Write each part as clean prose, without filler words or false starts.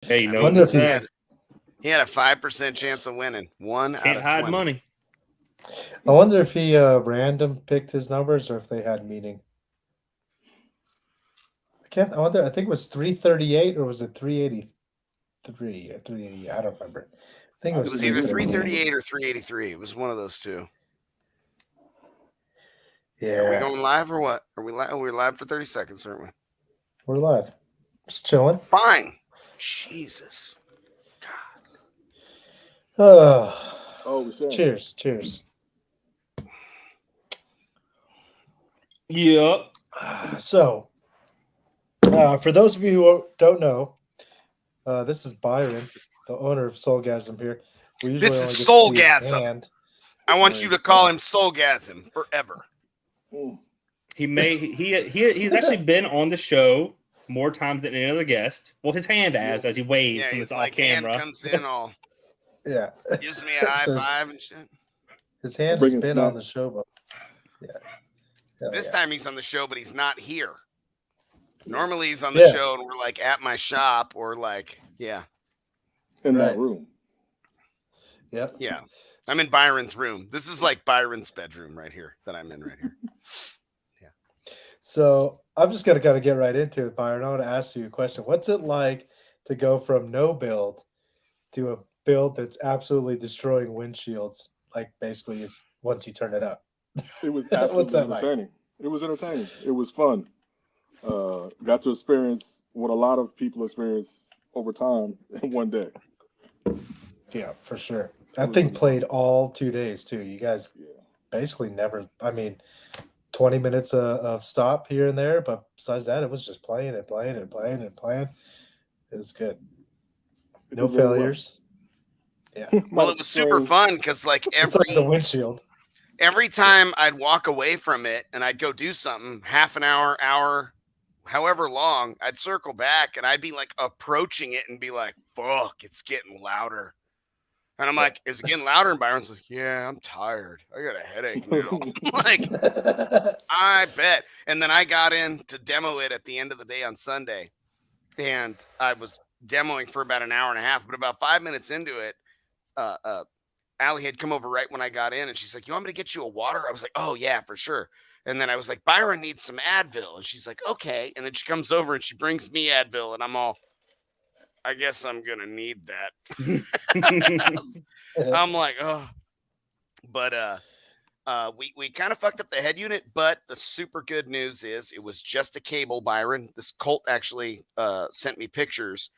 Hey, you I know mean, what if they he said? he had a 5% chance of winning. One out Can't of hide 20. money. I wonder if he random picked his numbers or if they had meaning. I wonder. I think it was 338 or was it 383 or 380? I don't remember. I think it It was was It either was either 338 338 or or 383. It was one of those two. Yeah. Are we going live or what? Are we live? We're live for 30 seconds, aren't we? We're live. Just chilling. Fine. Jesus. Oh, Cheers. cheers. Yep. So, for those of you who don't know, this is Byron, the owner of SoulGASM here. We usually This only is get to see his SoulGASM. hand. I want you to call him SoulGASM forever. He's actually been on the show more times than any other guest. Well, his hand has as he waves Yeah, when he's it's off like camera. hand comes in all Yeah. gives me a high So five and shit. his hand has Bringing been on the snacks. show, but Hell This yeah. time he's on the show, but he's not here. Normally he's on the show and we're like at my shop or like, yeah. In that room. Yep. Yeah. I'm in Byron's room. This is like Byron's bedroom right here that I'm in right here. So I'm just gonna kind of get right into it, Byron. I want to ask you a question. What's it like to go from no build to a build that's absolutely destroying windshields? Like basically is once you turn it up. It was What's absolutely that like? entertaining. It was entertaining. It was fun. Got to experience what a lot of people experience over time in one day. Yeah, for sure. That thing played all 2 days too. You guys basically never. I mean, 20 minutes of stop here and there, but besides that, it was just playing and playing and playing and playing. It was good. No failures. Yeah. Well, it was super fun because like the windshield. Every time I'd walk away from it and I'd go do something, half an hour, however long, I'd circle back and I'd be like approaching it and be like, fuck, it's getting louder. And I'm like, is it getting louder? And Byron's like, yeah, I'm tired. I got a headache now. Like, I bet. And then I got in to demo it at the end of the day on Sunday. And I was demoing for about an hour and a half. But about 5 minutes into it, Allie had come over right when I got in. And she's like, you want me to get you a water? I was like, oh, yeah, for sure. And then I was like, Byron needs some Advil. And she's like, okay. And then she comes over and she brings me Advil. And I'm all, I guess I'm going to need that. I'm like, oh. But we kind of fucked up the head unit. But the super good news is it was just a cable, Byron. This Colt actually sent me pictures.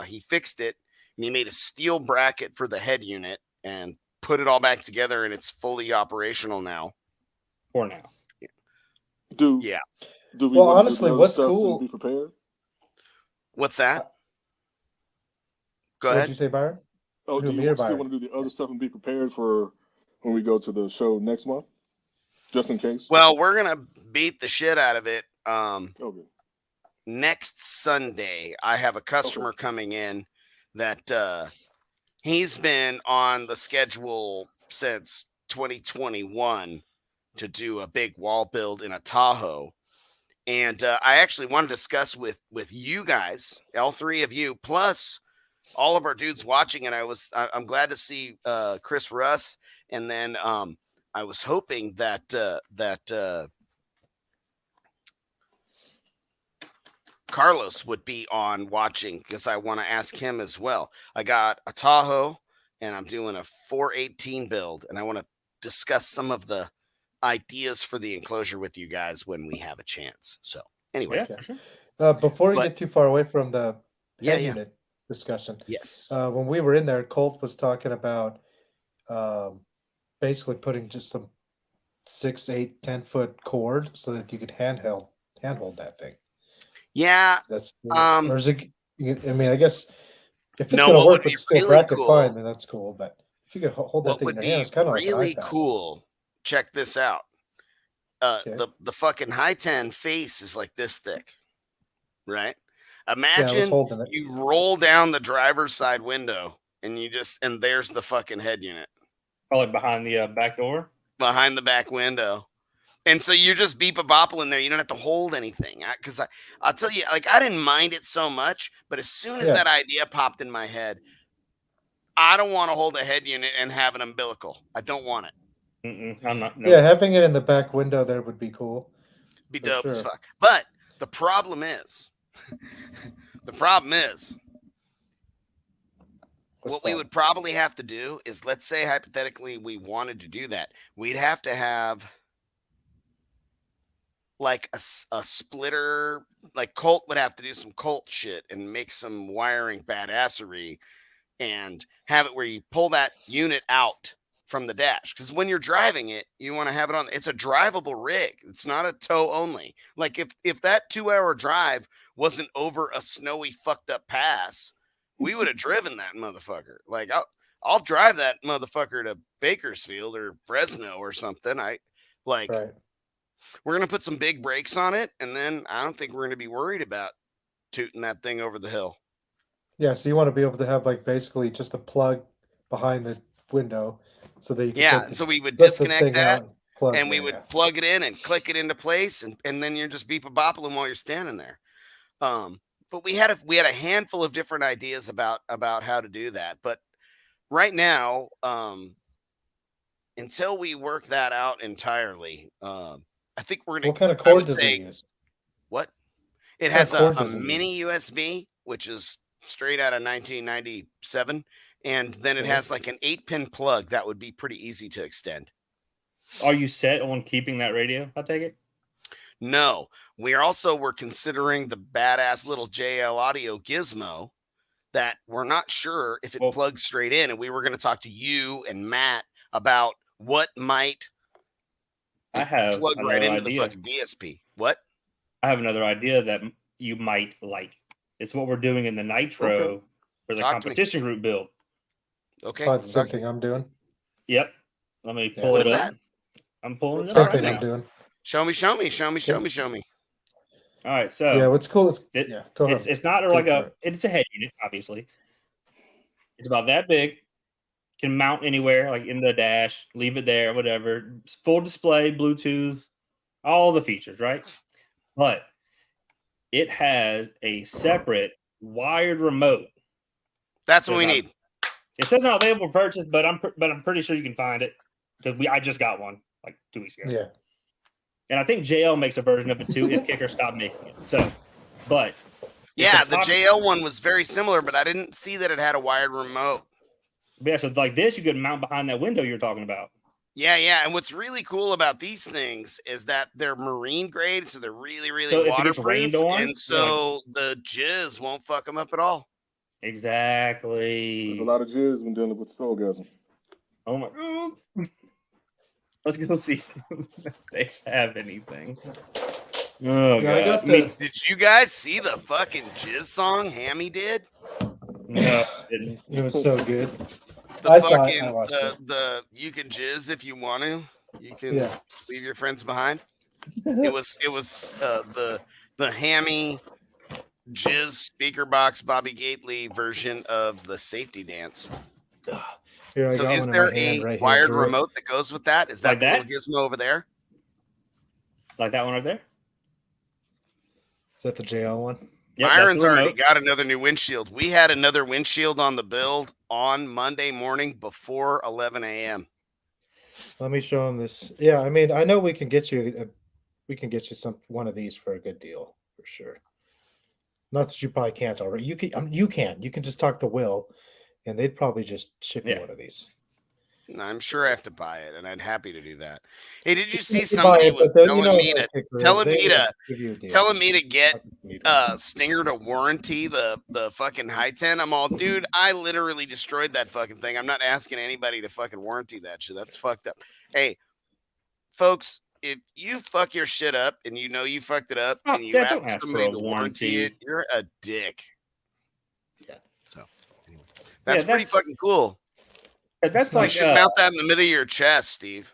He fixed it. And he made a steel bracket for the head unit and put it all back together. And it's fully operational now. For now. Do we well, honestly, what's cool? Be prepared. What's that? Go ahead. What'd you say, Byron? Oh, do you still want to do the other stuff and be prepared for when we go to the show next month, just in case? Well, we're gonna beat the shit out of it. Okay. Next Sunday, I have a customer coming in that he's been on the schedule since 2021 to do a big wall build in a Tahoe. And I actually want to discuss with you guys, all three of you, plus all of our dudes watching. And I'm glad to see Chris Russ. And then I was hoping that Carlos would be on watching because I want to ask him as well. I got a Tahoe and I'm doing a 418 build, and I want to discuss some of the ideas for the enclosure with you guys when we have a chance. So anyway, before we get too far away from the head unit discussion, yes, when we were in there, Colt was talking about basically putting just some 6, 8, 10-foot cord so that you could handhold that thing. Yeah, that's or is it? I mean, I guess if it's no, going to work with still really bracket cool, fine, then that's cool. But if you could hold that thing in your hand, it's kind of really like an iPad. cool. Check this out. The fucking high 10 face is like this thick, right? Imagine you roll down the driver's side window and there's the fucking head unit. Probably behind the back door. Behind the back window. And so you're just beep-a-bopple in there. You don't have to hold anything. Because I'll tell you, like, I didn't mind it so much, but as soon as Yeah. that idea popped in my head, I don't want to hold a head unit and have an umbilical. I don't want it. I'm not. No. Yeah, having it in the back window there would be cool. Be For dope as sure. fuck. But the problem is, what we would probably have to do is, let's say hypothetically we wanted to do that, we'd have to have like a splitter, like Colt would have to do some Colt shit and make some wiring badassery and have it where you pull that unit out from the dash. Because when you're driving it, you want to have it on. It's a drivable rig. It's not a tow only. Like if that 2-hour drive wasn't over a snowy fucked up pass, we would have driven that motherfucker. Like I'll drive that motherfucker to Bakersfield or Fresno or something. Right. We're going to put some big brakes on it, and then I don't think we're going to be worried about tooting that thing over the hill. Yeah, so you want to be able to have like basically just a plug behind the window so that you can Yeah, take the, so we would lift the disconnect thing that, out, plug and we it, would yeah. plug it in and click it into place, and then you're just beep-a-boppling while you're standing there. But we had a handful of different ideas about how to do that. But right now, until we work that out entirely, I think we're gonna. What kind of I cord would does say it use? what it What kind has of cord a does it mini USB, which is straight out of 1997, and then it Okay. has like an 8-pin plug that would be pretty easy to extend. Are you set on keeping that radio? I take it. No, we're considering the badass little JL Audio gizmo that we're not sure if it plugs straight in, and we were going to talk to you and Matt about what might plug right into the fucking DSP. What? I have another idea that you might like. It's what we're doing in the Nitro for the competition group build. Okay. Probably the same thing I'm doing. Yep. Let me pull it up. I'm pulling it Same up thing right I'm now. doing. Show me. All right, so yeah, what's cool? Go ahead. It's not like it's a head unit, obviously. It's about that big. Can mount anywhere, like in the dash, leave it there, whatever. Full display, Bluetooth, all the features, right? But it has a separate wired remote. That's what we need. It says not available for purchase, but I'm pretty sure you can find it because I just got one like 2 weeks ago. Yeah. And I think JL makes a version of it too if Kicker stopped making it. So, but yeah, the JL one was very similar, but I didn't see that it had a wired remote. Yeah, so like this, you could mount behind that window you're talking about. Yeah. And what's really cool about these things is that they're marine grade, so they're really, really so waterproof. If it gets rained on, and so the jizz won't fuck them up at all. Exactly. There's a lot of jizz when dealing with SoulGASM. Oh my god. Let's go see if they have anything. Oh god. Did you guys see the fucking jizz song Hammy did? No, it was so good. I watched it. You can jizz if you want to. You can leave your friends behind. It was the Hammy jizz speaker box Bobby Gately version of the safety dance. So is there a wired remote that goes with that? Is that the little gizmo over there? Like that one right there? Is that the JL one? Yep, Byron's already got another new windshield. We had another windshield on the build on Monday morning before 11 a.m. Let me show him this. Yeah, I mean, I know we can get you one of these for a good deal for sure. Not that you probably can't already. You can. You can just talk to Will, and they'd probably just ship you one of these. I'm sure I have to buy it, and I'd happy to do that. Hey, did you see somebody was telling me to get Stinger to warranty the fucking high 10? I'm all, dude, I literally destroyed that fucking thing. I'm not asking anybody to fucking warranty that shit. That's fucked up. Hey, folks, if you fuck your shit up and you know you fucked it up and you ask somebody to warranty it, you're a dick. Yeah. So anyway, that's pretty fucking cool. That's you should mount that in the middle of your chest, Steve.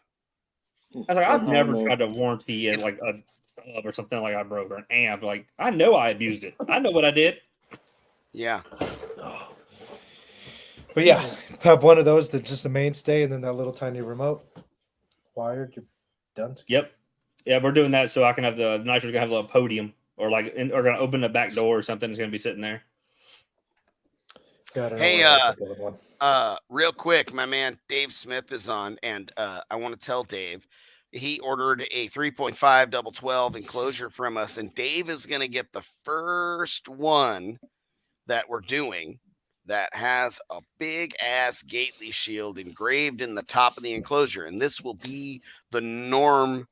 I've never tried to warranty it like a sub or something like I broke or an amp. Like I know I abused it. I know what I did. Yeah. But yeah, have one of those that's just a mainstay, and then that little tiny remote wired. You're done. Yep. Yeah, we're doing that so I can have the Nitro's gonna have a little podium or or gonna open the back door or something. It's gonna be sitting there. Yeah, I don't know Hey, where I put the other one. real quick, my man Dave Smith is on, and I want to tell Dave he ordered a 3.5 double 12 enclosure from us, and Dave is going to get the first one that we're doing that has a big ass Gately shield engraved in the top of the enclosure, and this will be the norm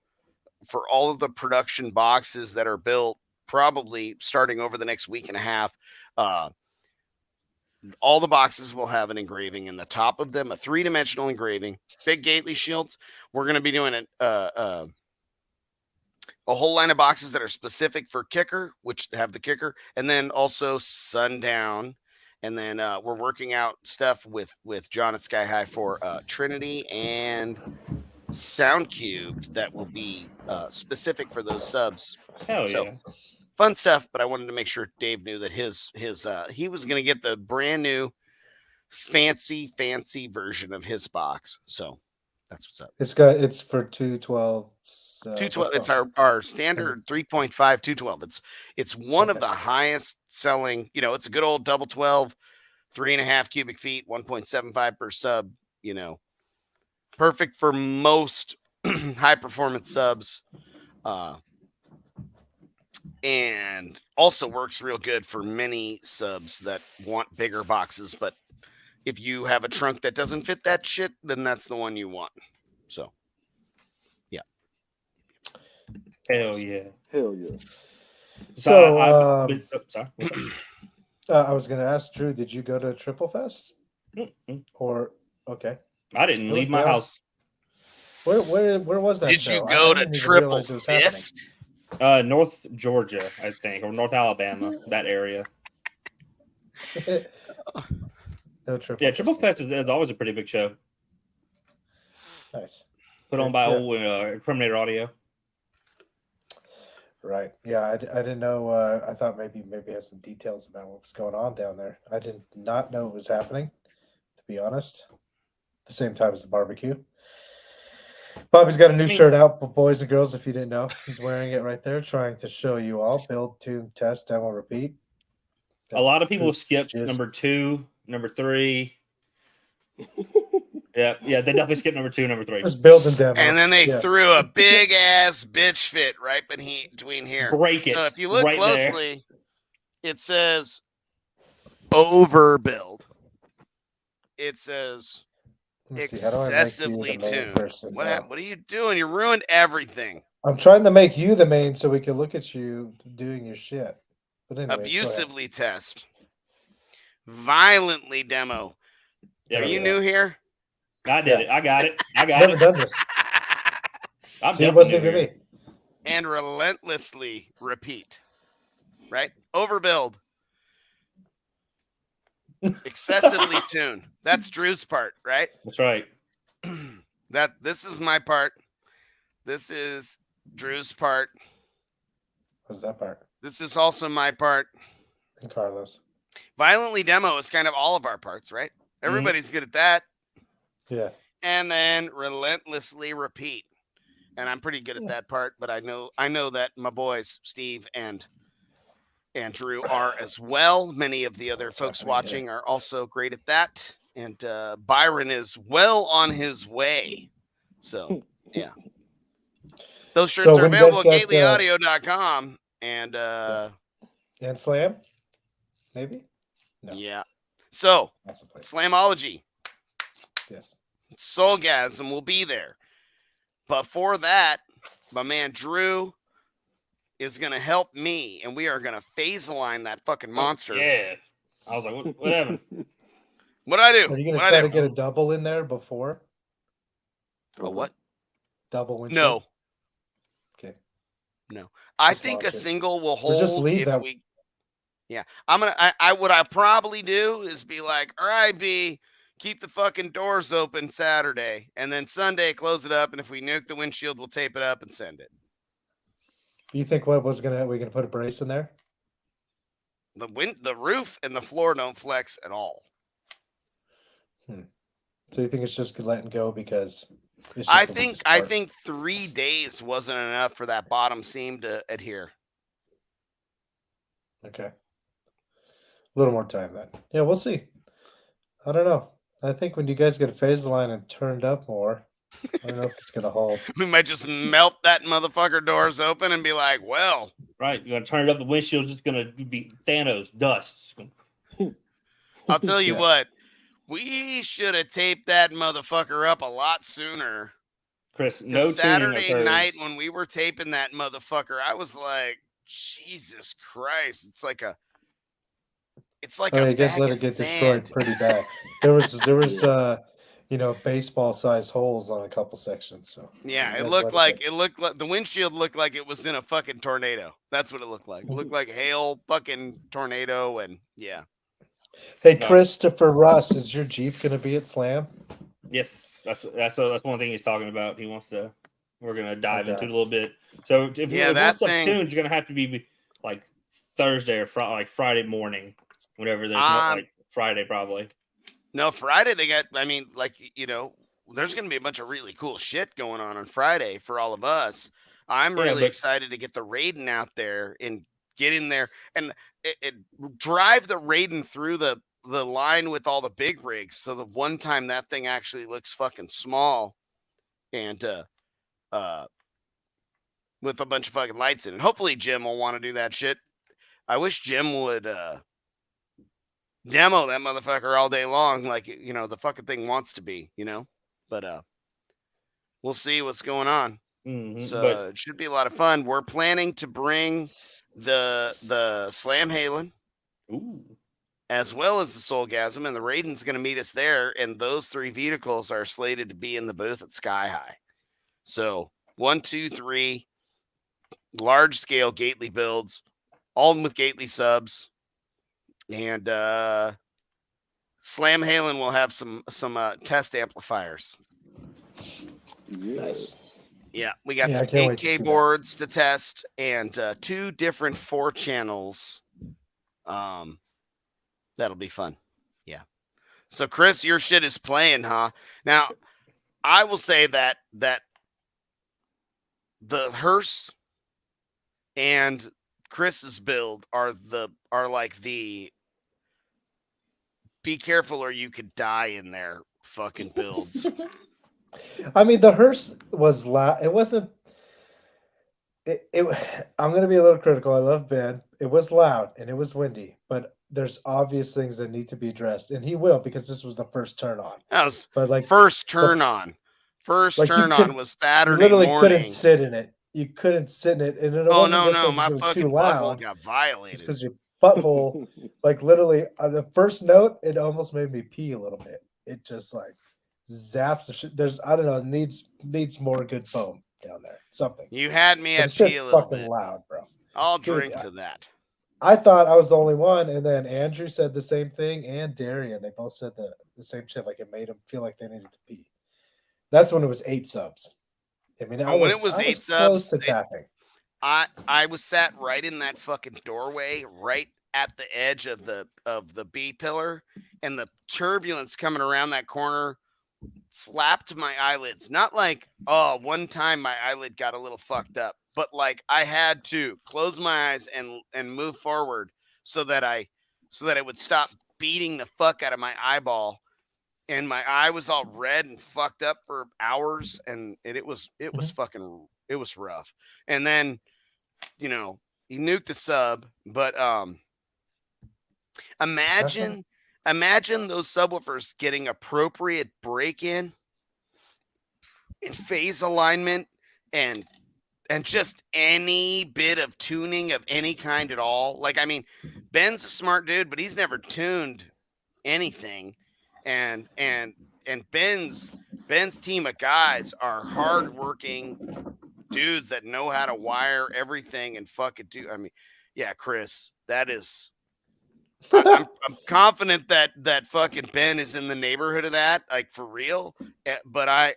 for all of the production boxes that are built, probably starting over the next week and a half. All the boxes will have an engraving in the top of them, a 3-dimensional engraving, big Gately shields. We're going to be doing a whole line of boxes that are specific for kicker, which have the kicker, and then also sundown. And then we're working out stuff with John at SkyHigh for Trinity and Sound Cubed that will be specific for those subs. Hell So, yeah. fun stuff, but I wanted to make sure Dave knew that his he was going to get the brand new fancy version of his box. So that's what's up. It's for 212. 212. It's our standard 3.5 212. It's one of the highest selling. It's a good old double 12, 3.5 cubic feet, 1.75 per sub. Perfect for most high performance subs. And also works real good for many subs that want bigger boxes. But if you have a trunk that doesn't fit that shit, then that's the one you want. So, yeah. Hell yeah. Hell yeah. So, sorry. I was going to ask Drew, did you go to Triple Fest? Or okay, I didn't It leave was my down. house. where was that? Did show? you go I to didn't even Triple realize it was happening. Fist? North Georgia, I think, or North Alabama, that area. No Triple. Yeah, Triple Fest is always a pretty big show. Nice. Put on by Yeah. old Incriminator Audio. Right. Yeah, I didn't know. I thought maybe it had some details about what was going on down there. I did not know it was happening, to be honest. At the same time as the barbecue. Bobby's got a new shirt out for boys and girls, if you didn't know. He's wearing it right there, trying to show you all. Build, tune, test, demo, repeat. A lot of people skip Just- number 2, number 3. Yeah, they definitely skipped number 2, number 3. Just build and demo. And then they Yeah. threw a big ass bitch fit right between here. Break it. So if you look right there. closely, it says overbuild. It says Let me see, how do I make you excessively the main tuned. person What now? are you doing? You ruined everything. I'm trying to make you the main so we can look at you doing your shit. But anyways, Abusively test. Violently demo. Yeah, Are you go. new here? I did it. I got it. I I've got never it. done this. I'm See, it definitely wasn't new even here. me. And relentlessly repeat. Right? Overbuild. Excessively tuned. That's Drew's part, right? That's right. This is my part. This is Drew's part. What was that part? This is also my part. And Carlos. Violently demo is kind of all of our parts, right? Everybody's good at that. Yeah. And then relentlessly repeat. And I'm pretty good at that part, but I know that my boys, Steve and Drew, are as well. Many of the other folks watching are also great at that. And Byron is well on his way. So, yeah. Those shirts So are when you guys available at got, gatelyaudio.com. And And Slam? Maybe? No. yeah. So, That's the place. Slamology, Yes. SoulGASM will be there. But for that, my man Drew is going to help me, and we are going to phase align that fucking monster. Yeah. I was like, whatever. What'd I do? Are you going to What'd try I to do? get a double in there before? A what? Double windshield? No. Okay. I Just think a launch it. single will Or hold just leave if that- we. Yeah, what I probably do is be like, all right, B, keep the fucking doors open Saturday, and then Sunday close it up, and if we nuke the windshield, we'll tape it up and send it. You think we're gonna put a brace in there? The roof and the floor don't flex at all. So you think it's just letting go because It's I just the weakest I part. think 3 days wasn't enough for that bottom seam to adhere. Okay. A little more time then. Yeah, we'll see. I don't know. I think when you guys get a phase line and turned up more, I don't know if it's gonna hold. We might just melt that motherfucker doors open and be like, well, Right, you're gonna turn it up. The windshield's just gonna be Thanos dust. I'll tell you Yeah. what, we should have taped that motherfucker up a lot sooner. Chris, no Because tuning Saturday occurs. night when we were taping that motherfucker, I was like, Jesus Christ, it's like a Oh, a you guys bag let of it get destroyed sand. pretty bad. There was Yeah. baseball sized holes on a couple sections. So Yeah, you it guys looked let like the windshield looked like it was in a fucking tornado. That's what it looked like. It looked like hail, fucking tornado, and yeah. Hey, No. Christopher Russ, is your Jeep gonna be at Slam? Yes, that's one thing he's talking about. He wants to. We're gonna dive Okay. into it a little bit. So if Yeah, you that want stuff thing- tuned, it's gonna have to be like Thursday or like Friday morning, whenever there's not like Friday probably. No, Friday they got. I mean, like there's going to be a bunch of really cool shit going on Friday for all of us. I'm really excited to get the Raiden out there and get in there and drive the Raiden through the line with all the big rigs. So the one time that thing actually looks fucking small, and with a bunch of fucking lights in it. Hopefully Jim will want to do that shit. I wish Jim would demo that motherfucker all day long, like the fucking thing wants to be, But we'll see what's going on. Mm-hmm. So But it should be a lot of fun. We're planning to bring the Slam Halen, as well as the SoulGASM, and the Raiden's going to meet us there. And those 3 vehicles are slated to be in the booth at SkyHigh. So 1, 2, 3, large scale Gately builds, all with Gately subs. And Slam Halen will have some test amplifiers. Nice. Yeah, we got Yeah, I some can't wait to 8K see boards to test and 2 different 4 channels. That'll be fun. Yeah. So Chris, your shit is playing, huh? Now, I will say that the hearse and Chris's build are like the be careful or you could die in there fucking builds. I mean, the hearse was loud. It wasn't. I'm gonna be a little critical. I love Ben. It was loud and it was windy, but there's obvious things that need to be addressed, and he will because this was the first turn on. That was But like first turn on. First like, you turn could- on was you Saturday literally morning. couldn't sit in it. You couldn't sit in it, and it Oh wasn't no, necessarily my because it was fucking too butthole loud. got It's violated. because your butthole, like literally, the first note, it almost made me pee a little bit. It just like zaps the shit. There's, I don't know, it needs more good foam down there. Something. You had me But at it's just pee a little fucking bit. loud, bro. I'll Dude, drink to that. I thought I was the only one, and then Andrew said the same thing, and Darian. They both said the same shit. Like, it made them feel like they needed to pee. That's when it was 8 subs. I mean, when it was 8 close subs, to tapping. I was sat right in that fucking doorway, right at the edge of the B pillar, and the turbulence coming around that corner flapped my eyelids. Not like, one time my eyelid got a little fucked up, but like I had to close my eyes and move forward so that it would stop beating the fuck out of my eyeball. And my eye was all red and fucked up for hours, and it was fucking, it was rough. And then, he nuked the sub, but imagine those subwoofers getting appropriate break-in and phase alignment and just any bit of tuning of any kind at all. Like, I mean, Ben's a smart dude, but he's never tuned anything. And Ben's team of guys are hardworking dudes that know how to wire everything and fucking do. I mean, yeah, Chris, that is. I'm confident that fucking Ben is in the neighborhood of that, like for real. But I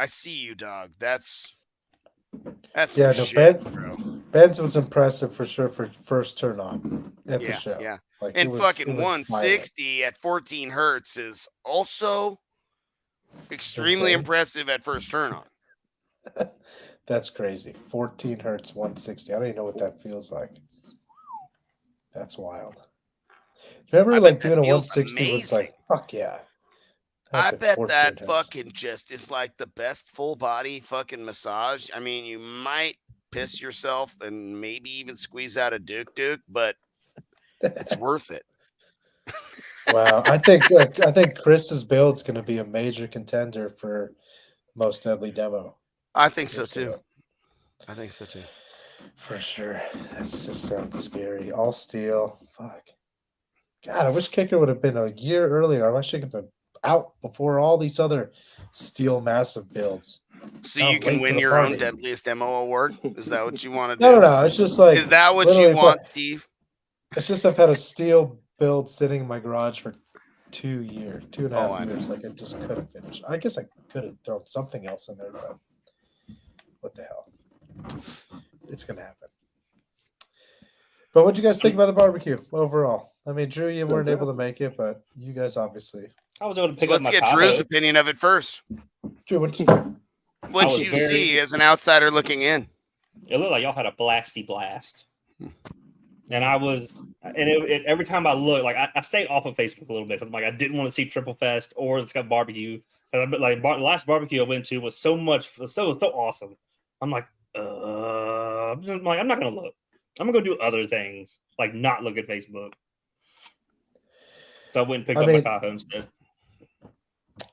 see you, dog. That's Yeah, some no, shit, bro. Ben's was impressive for sure for first turn on at the show. Yeah. Like, And it was fucking violent. 160 at 14 hertz is also extremely Insane. impressive at first turn on. That's crazy. 14 hertz, 160. I don't even know what that feels like. That's wild. Remember, I like bet that doing a feels 160 was like, amazing. fuck yeah. I That's like bet 14 that hertz. fucking just is like the best full body fucking massage. I mean, you might piss yourself and maybe even squeeze out a Duke, but it's worth it. Wow, I think Chris's build's going to be a major contender for most deadly demo. I think so This, too. I think so too. For sure. That just sounds scary. All steel. Fuck. God, I wish Kicker would have been a year earlier. I wish it could have been out before all these other steel massive builds. So Not you can late to win the your own party. deadliest demo award? Is that what you want to do? No. It's just like Is that what literally you want, Steve? It's just I've had a steel build sitting in my garage for 2 years, 2.5 Oh, I years. Like I just couldn't finish. I guess I could have thrown something else in there, but what the hell? It's gonna happen. But what'd you guys think about the barbecue overall? I mean, Drew, you weren't able to make it, but you guys obviously. I was able to So pick up let's my get Tahoe. Drew's opinion of it first. Drew, what'd you think? What'd was you very- see as an outsider looking in? It looked like y'all had a blasty blast. And I was, and it every time I looked, like I stayed off of Facebook a little bit. 'Cause I'm like, I didn't want to see Triple Fest or the Scott Barbecue. Because the last barbecue I went to was so awesome. I'm like, I'm not gonna look. I'm gonna go do other things, like not look at Facebook. So I went and picked up my Tahoe instead.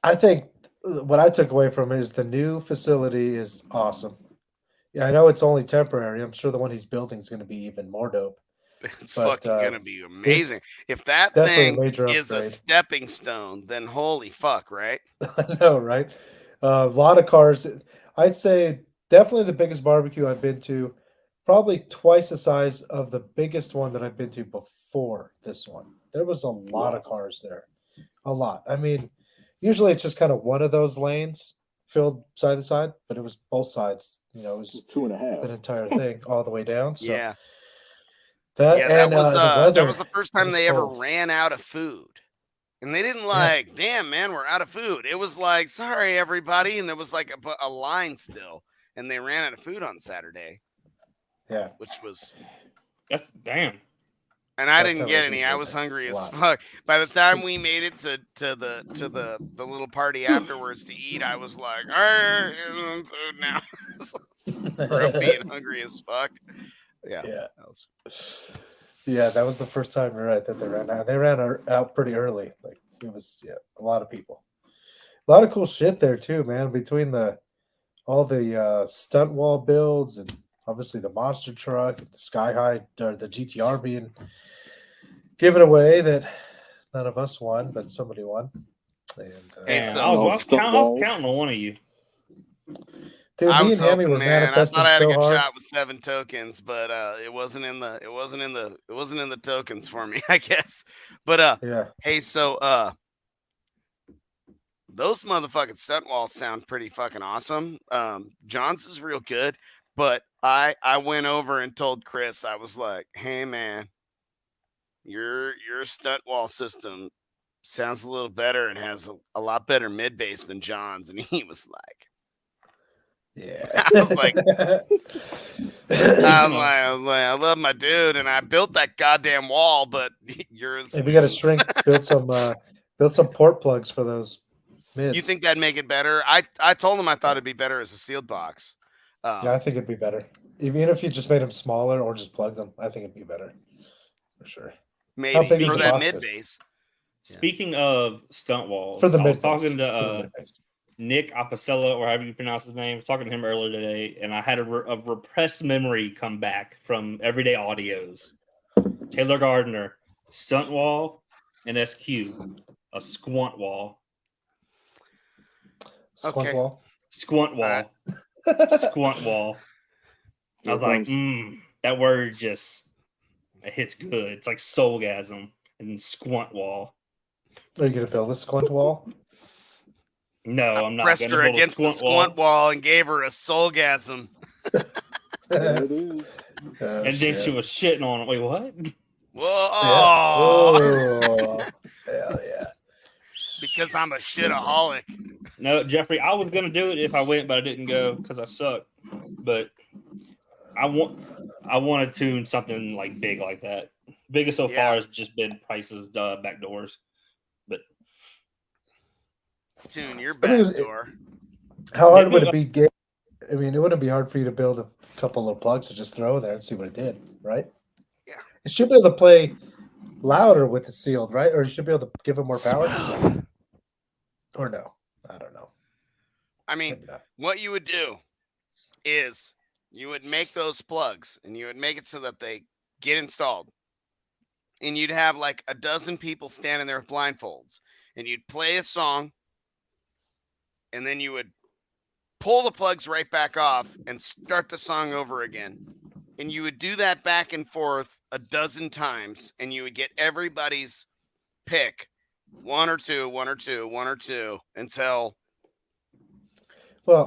I think what I took away from it is the new facility is awesome. Yeah, I know it's only temporary. I'm sure the one he's building is going to be even more dope. It's But, fucking gonna be amazing. If that definitely a thing major is a upgrade. stepping stone, then holy fuck, right? I know, right? A lot of cars. I'd say definitely the biggest barbecue I've been to, probably twice the size of the biggest one that I've been to before this one. There was a lot of cars there. A lot. I mean, usually it's just kind of one of those lanes filled side to side, but it was both sides. You know, it was 2.5. an entire thing all the way down. So Yeah. that, Yeah, that and was the that weather was the first time was they ever cold. ran out of food. And they didn't like, damn man, we're out of food. It was like, sorry everybody, and there was like a line still, and they ran out of food on Saturday. Yeah. Which was That's damn. And I That's didn't how get we any. did I it. was hungry as Wow. fuck. By the time we made it to the little party afterwards to eat, I was like, all right, I'm food now. Grumpy and hungry as fuck. Yeah. Yeah. That was... Yeah, that was the first time, you're right, that they ran out. They ran out pretty early. Like it was, a lot of people. A lot of cool shit there too, man. Between all the stunt wall builds and obviously the monster truck, the SkyHigh or the GTR being given away that none of us won, but somebody won. And Hey, And so- I was stunt walls. counting on one of you. dude, I me was and Hammy hoping, were man. I manifesting thought I had a so good hard. shot with 7 tokens, but it wasn't in the tokens for me, I guess. But Yeah. hey, so those motherfucking stunt walls sound pretty fucking awesome. John's is real good, but I went over and told Chris, I was like, hey man, your stunt wall system sounds a little better and has a lot better mid bass than John's, and he was like, Yeah. I was like, I love my dude, and I built that goddamn wall, but yours. Hey, we got to build some port plugs for those mids. You think that'd make it better? I told him I thought it'd be better as a sealed box. Yeah, I think it'd be better. Even if you just made them smaller or just plug them, I think it'd be better. For sure. Maybe big is for the that box mid system? base. Speaking of stunt walls, For the I was mid talking to base. Nick Apicella, or however you pronounce his name. I was talking to him earlier today, and I had a repressed memory come back from Everyday Audios. Taylor Gardner, stunt wall, and SQ, a squant wall. Squint Okay. wall. Squant wall. Squant wall. I was like, that word just it hits good. It's like SoulGASM and squant wall. Are you gonna build a squint wall? No, I'm not Pressed going to her build a against the squint wall and gave her a soulgasm. There it is. Oh, And then she was shitting on it. Wait, what? Whoa! Oh, hell yeah. Because I'm a shitaholic. No, Jeffrey, I was gonna do it if I went, but I didn't go because I suck. But I want to tune something like big like that. Biggest so far has just been Price's back doors. But Tune your I mean, back door. how hard would it be? I mean, it wouldn't be hard for you to build a couple of plugs to just throw there and see what it did, right? Yeah. It should be able to play louder with it sealed, right? Or it should be able to give it more power. Smooth. Or no, I don't know. I mean, what you would do is you would make those plugs and you would make it so that they get installed. And you'd have like a dozen people standing there with blindfolds. And you'd play a song. And then you would pull the plugs right back off and start the song over again. And you would do that back and forth a dozen times. And you would get everybody's pick. One or two, until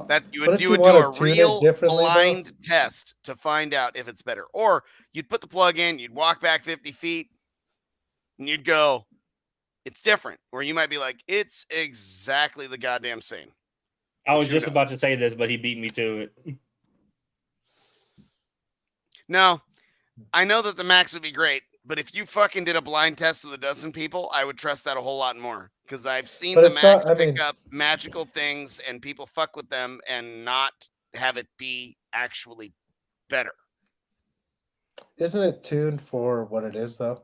that you would do a real blind test to find out if it's better. Or you'd put the plug in, you'd walk back 50 feet, and you'd go, it's different. Or you might be like, it's exactly the goddamn same. I was just about to say this, but he beat me to it. No, I know that the max would be great. But if you fucking did a blind test with a dozen people, I would trust that a whole lot more. Because I've seen the Max pick up magical things and people fuck with them and not have it be actually better. Isn't it tuned for what it is, though?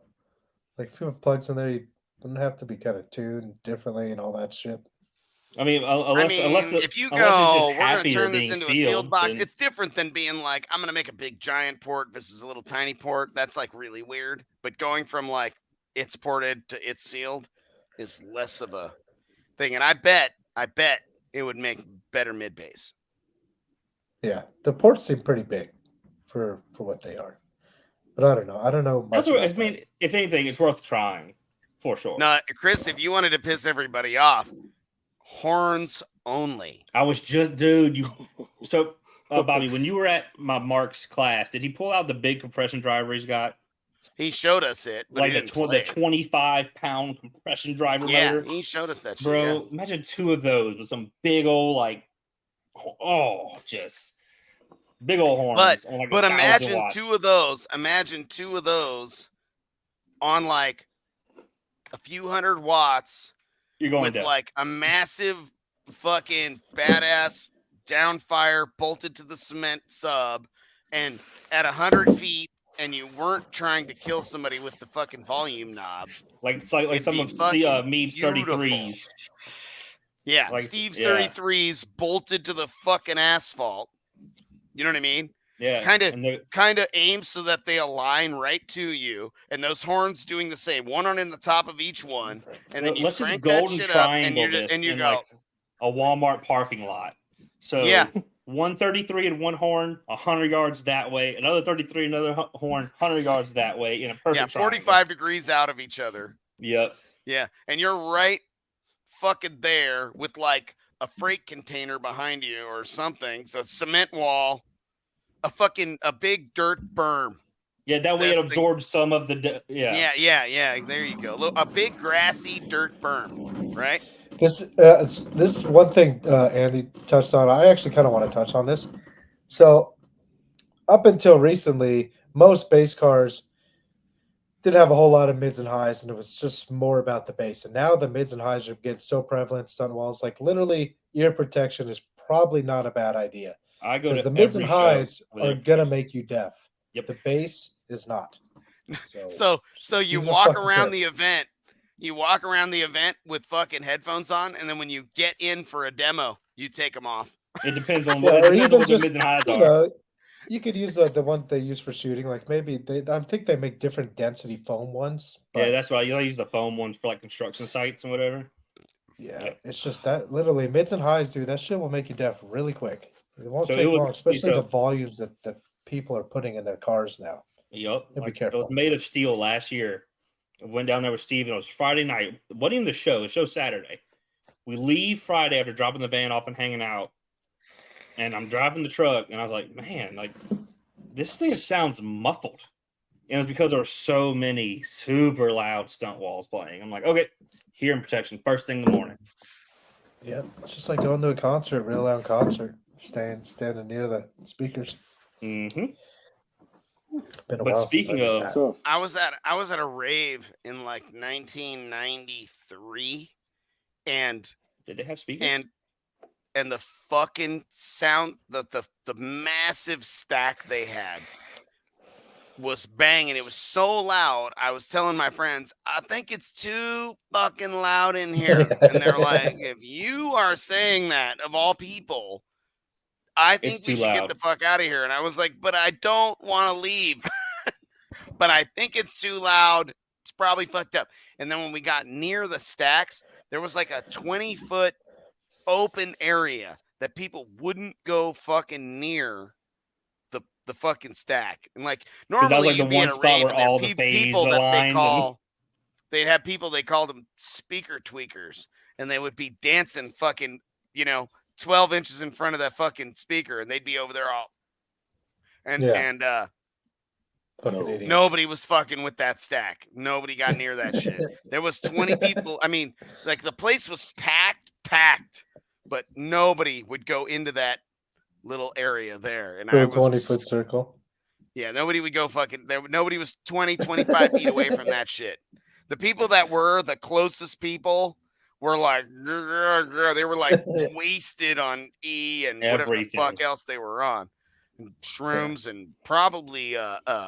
Like, if you have plugs in there, you don't have to be kind of tuned differently and all that shit. I mean, if you go, we're going to turn this into a sealed box. It's different than being like, I'm going to make a big giant port versus a little tiny port. That's like really weird. But going from like it's ported to it's sealed is less of a thing. And I bet it would make better mid bass. Yeah, the ports seem pretty big for what they are. But I don't know. I don't know much I mean, if anything, it's worth trying for sure. No, Chris, if you wanted to piss everybody off, horns only. I was just, dude. So, Bobby, when you were at my Mark's class, did he pull out the big compression driver he's got? He showed us it, but like the 25-pound compression driver motor. Yeah, he showed us that shit. Bro, yeah. Imagine two of those with some big old just big old horns. But imagine two of those. Imagine two of those on like a few hundred watts. You're going with down. Like a massive fucking badass downfire bolted to the cement sub, and at 100 feet, and you weren't trying to kill somebody with the fucking volume knob. Like some of Mead's 33s. Yeah, like Steve's 33s bolted to the fucking asphalt. You know what I mean? Yeah. Kind of aim so that they align right to you, and those horns doing the same. One on in the top of each one, and then you crank that shit up, and you go like a Walmart parking lot. So yeah. 133 and one horn, 100 yards that way. Another 33, another horn, 100 yards that way in a perfect 45 triangle. degrees out of each other. Yep. Yeah, and you're right fucking there with like a freight container behind you or something. So cement wall, a big dirt berm. Yeah, that way it absorbs some of the Yeah. There you go. A big grassy dirt berm, right? This one thing Andy touched on. I actually kind of want to touch on this. So, up until recently, most bass cars didn't have a whole lot of mids and highs, and it was just more about the bass. And now the mids and highs are getting so prevalent. Stunt walls, like literally, ear protection is probably not a bad idea. Because the mids and highs are gonna make you deaf. Yep. The bass is not. So you walk around the event. You walk around the event with fucking headphones on, and then when you get in for a demo, you take them off. It depends on what the mids and highs are. You could use the one they use for shooting. Like maybe I think they make different density foam ones. Yeah, that's right. You use the foam ones for like construction sites and whatever. Yeah, it's just that literally mids and highs, dude. That shit will make you deaf really quick. It won't take long, especially the volumes that people are putting in their cars now. Yep. Be careful. It was made of steel last year. I went down there with Steve, and it was Friday night. It wasn't even the show. The show's Saturday. We leave Friday after dropping the van off and hanging out. And I'm driving the truck, and I was like, man, like, this thing sounds muffled. And it was because there were so many super loud stunt walls playing. I'm like, okay, hearing protection first thing in the morning. Yeah, it's just like going to a concert, real loud concert, standing near the speakers. Mm-hmm. Been a But while since I speaking did of- that. Tough. I was at a rave in like 1993, and Did they have speakers? and the fucking sound, the massive stack they had was banging. It was so loud. I was telling my friends, I think it's too fucking loud in here. And they're like, if you are saying that of all people, I think It's we too should get loud. the fuck out of here. And I was like, but I don't want to leave. But I think it's too loud. It's probably fucked up. And then when we got near the stacks, there was like a 20-foot open area that people wouldn't go fucking near the fucking stack. And like Because that was normally like the you'd be one at a spot rave where and there'd all the phase people that aligned. they'd have people, they called them speaker tweakers, and they would be dancing fucking, 12 inches in front of that fucking speaker, and they'd be over there all Fucking No. idiots. nobody was fucking with that stack. Nobody got near that shit. There was 20 people. I mean, like the place was packed, but nobody would go into that little area there. And I Little was 20-foot circle. Yeah, nobody would go fucking there. Nobody was 20, 25 feet away from that shit. The people that were the closest people were like, they were like wasted on E and whatever the fuck Everything. else they were on. And shrooms and probably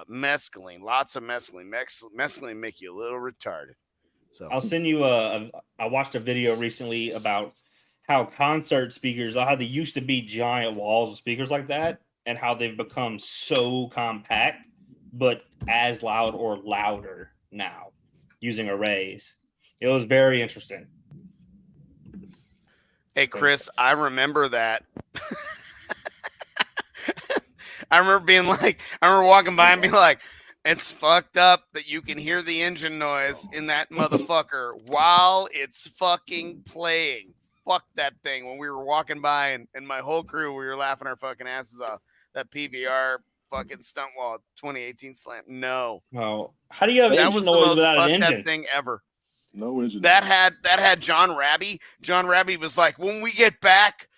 mescaline, lots of mescaline. Mescaline make you a little retarded. So I'll send you I watched a video recently about how concert speakers, how they used to be giant walls of speakers like that, and how they've become so compact, but as loud or louder now using arrays. It was very interesting. Hey, Chris, I remember that. I remember walking by and being like, it's fucked up that you can hear the engine noise in that motherfucker while it's fucking playing. Fuck that thing. When we were walking by and my whole crew, we were laughing our fucking asses off. That PVR fucking stunt wall 2018 slam. No. Oh, how do you have That engine was the noise most without an fucked up engine? thing ever. No engine. That had John Raby. John Raby was like, when we get back,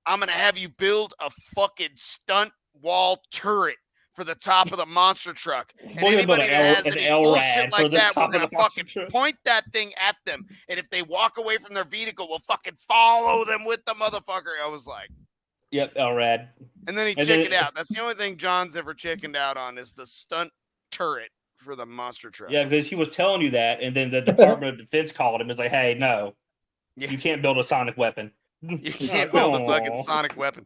I'm gonna have you build a fucking stunt wall turret for the top of the monster truck. And We're gonna build anybody that has an any LRAD bullshit for like the that, we're top of gonna the monster fucking truck. point that thing at them. And if they walk away from their vehicle, we'll fucking follow them with the motherfucker. I was like, Yep, LRAD. and then he And chickened then- out. That's the only thing John's ever chickened out on is the stunt turret for the monster truck. Yeah, because he was telling you that, and then the Department of Defense called him and was like, hey, no, Yeah. you can't build a sonic weapon. You can't build a fucking Aw. sonic weapon.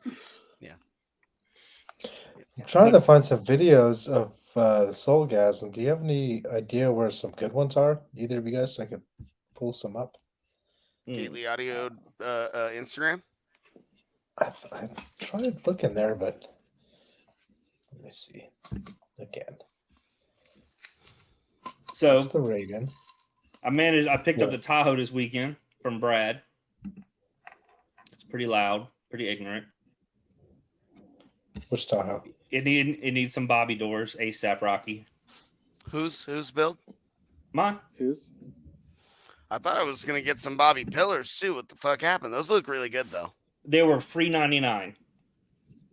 I'm trying to find some videos of SoulGASM. Do you have any idea where some good ones are? Either of you guys? I could pull some up. Gately Audio Instagram. I tried looking there, but let me see again. So That's the Reagan. I picked up What? the Tahoe this weekend from Brad. It's pretty loud, pretty ignorant. Which Tahoe? It needs some Bobby doors, ASAP Rocky. Who's build? Mine. His. I thought I was gonna get some Bobby pillars too. What the fuck happened? Those look really good though. They were free 99.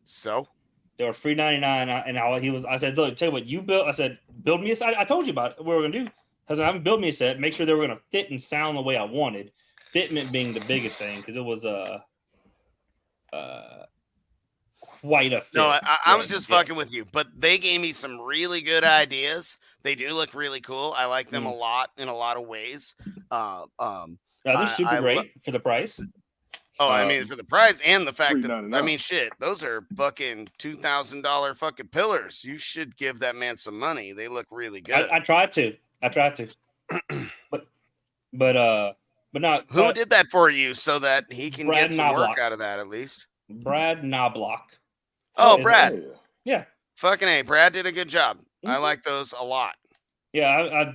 So They were free 99, and I said, look, tell you what, you build. I said, build me a set. I told you about what we were gonna do. I said, I'm build me a set. Make sure they were gonna fit and sound the way I wanted. Fitment being the biggest thing because it was quite a fit. no, I was Yeah, just yeah. fucking with you. But they gave me some really good ideas. They do look really cool. I like them a lot in a lot of ways. They're super I great for the price. I mean, for the price and the fact that $3.99. I mean, shit, those are fucking $2,000 fucking pillars. You should give that man some money. They look really good. I tried to, but not. Who did that for you so that he can Brad get some work Knobloch. out of that at least? Brad Knobloch. Oh, is it? Brad. Yeah, Fucking A. Brad did a good job. I Mhm. like those a lot. yeah.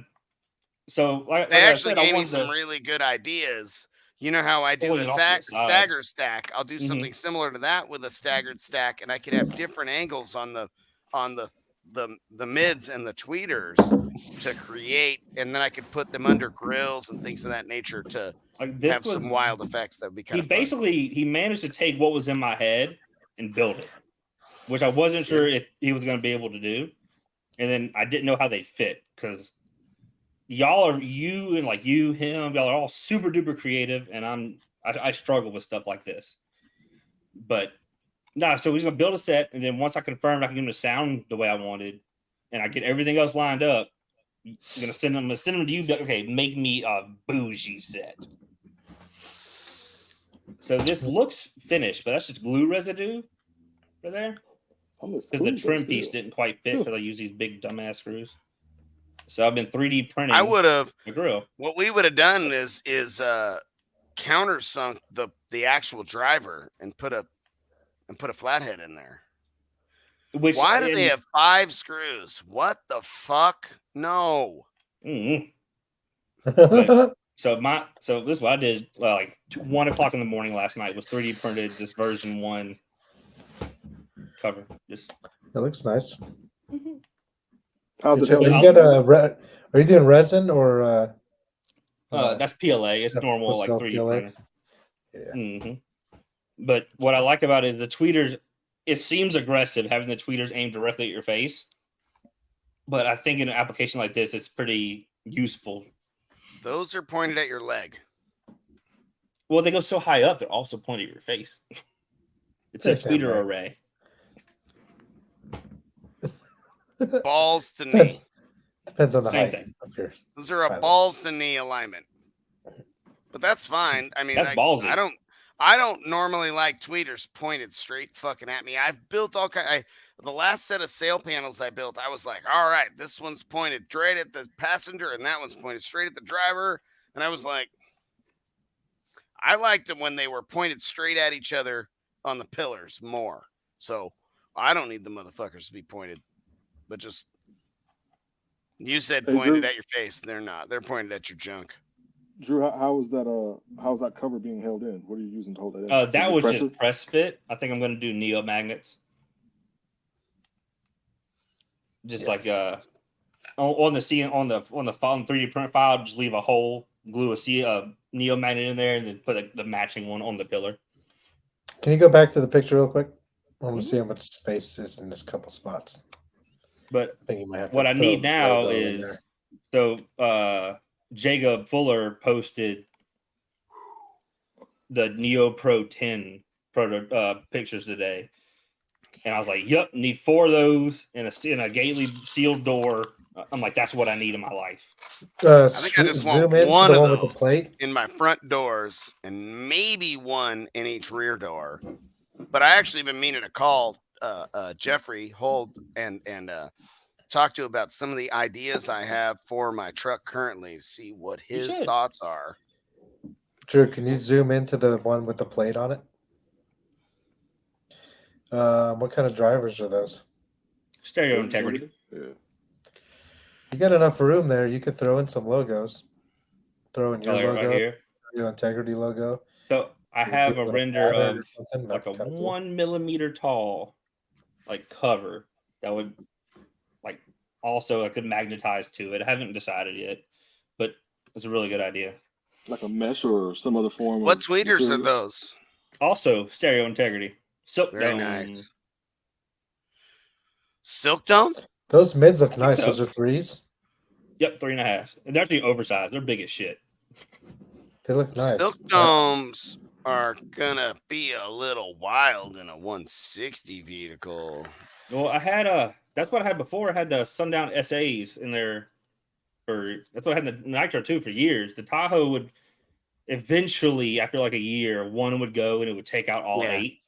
So like They I actually said, I gave me wanted some to- really good ideas. You know how I do Pulling a it off to the side. stagger stack? I'll do Mhm. something similar to that with a staggered stack, and I could have different angles on the the mids and the tweeters to create, and then I could put them under grills and things of that nature to Like this have some wild effects. That would be kind of he managed to take what was in my head and build it, which I wasn't sure if he was going to be able to do. And then I didn't know how they fit because y'all are him, y'all are all super duper creative, and I struggle with stuff like this. But so he's gonna build a set, and then once I confirmed I can get him to sound the way I wanted, and I get everything else lined up, I'm gonna send them to you. Okay, make me a bougie set. So this looks finished, but that's just glue residue right there. Because the trim piece didn't quite fit because I use these big dumbass screws. So I've been 3D printing. I would have a grill. What we would have done is countersunk the actual driver and put a flathead in there. Why do they have 5 screws? What the fuck? No. Mm-hmm. So this is what I did. Like 1 o'clock in the morning last night was 3D printed this version 1 cover. Just it looks nice. Mm-hmm. How's it? Are you doing resin or? That's PLA. It's normal like 3D PLA. printer. Yeah. Mm-hmm. But what I like about it, the tweeters, it seems aggressive having the tweeters aimed directly at your face. But I think in an application like this, it's pretty useful. Those are pointed at your leg. Well, they go so high up, they're also pointed at your face. It's a tweeter array. Balls to knee. Depends on the Same height thing. of your Those are a balls to knee alignment. But that's fine. I mean, that's ballsy. I don't normally like tweeters pointed straight fucking at me. I've built all kind. The last set of sail panels I built, I was like, all right, this one's pointed straight at the passenger, and that one's pointed straight at the driver. And I was like, I liked them when they were pointed straight at each other on the pillars more. So I don't need the motherfuckers to be pointed, but just you said pointed at your face. They're not. They're pointed at your junk. Drew, how's that cover being held in? What are you using to hold that in? That was just press fit. I think I'm going to do neo magnets. Just like on the 3D print file, just leave a hole, glue a neo magnet in there, and then put the matching one on the pillar. Can you go back to the picture real quick? I want to see how much space is in this couple spots. But I think you might have to what I need now is Jacob Fuller posted the Neo Pro 10 pictures today. And I was like, yep, need 4 of those in a gately sealed door. I'm like, that's what I need in my life. I think I just want one of those with the plate in my front doors and maybe one in each rear door. But I actually been meaning to call Jeffrey Hold and talk to about some of the ideas I have for my truck currently to see what his thoughts are. Drew, can you zoom into the one with the plate on it? What kind of drivers are those? Stereo integrity. Yeah. You got enough room there. You could throw in some logos. Throw in your logo, right here. your integrity logo. So I have a render of like a cool. 1 millimeter tall cover that would also I could magnetize to it. I haven't decided yet, but it's a really good idea. Like a mesh or some other form. What tweeters are those? Also stereo integrity. Silk Very dome. nice. Silk dome? Those mids look nice. Those are 3s. Yep, 3.5. And they're actually oversized. They're big as shit. They look nice. Silk domes are gonna be a little wild in a 160 vehicle. Well, I had that's what I had before. I had the Sundown SAs in there that's what I had in the Nitro 2 for years. The Tahoe would eventually, after like a year, one would go and it would take out all 8.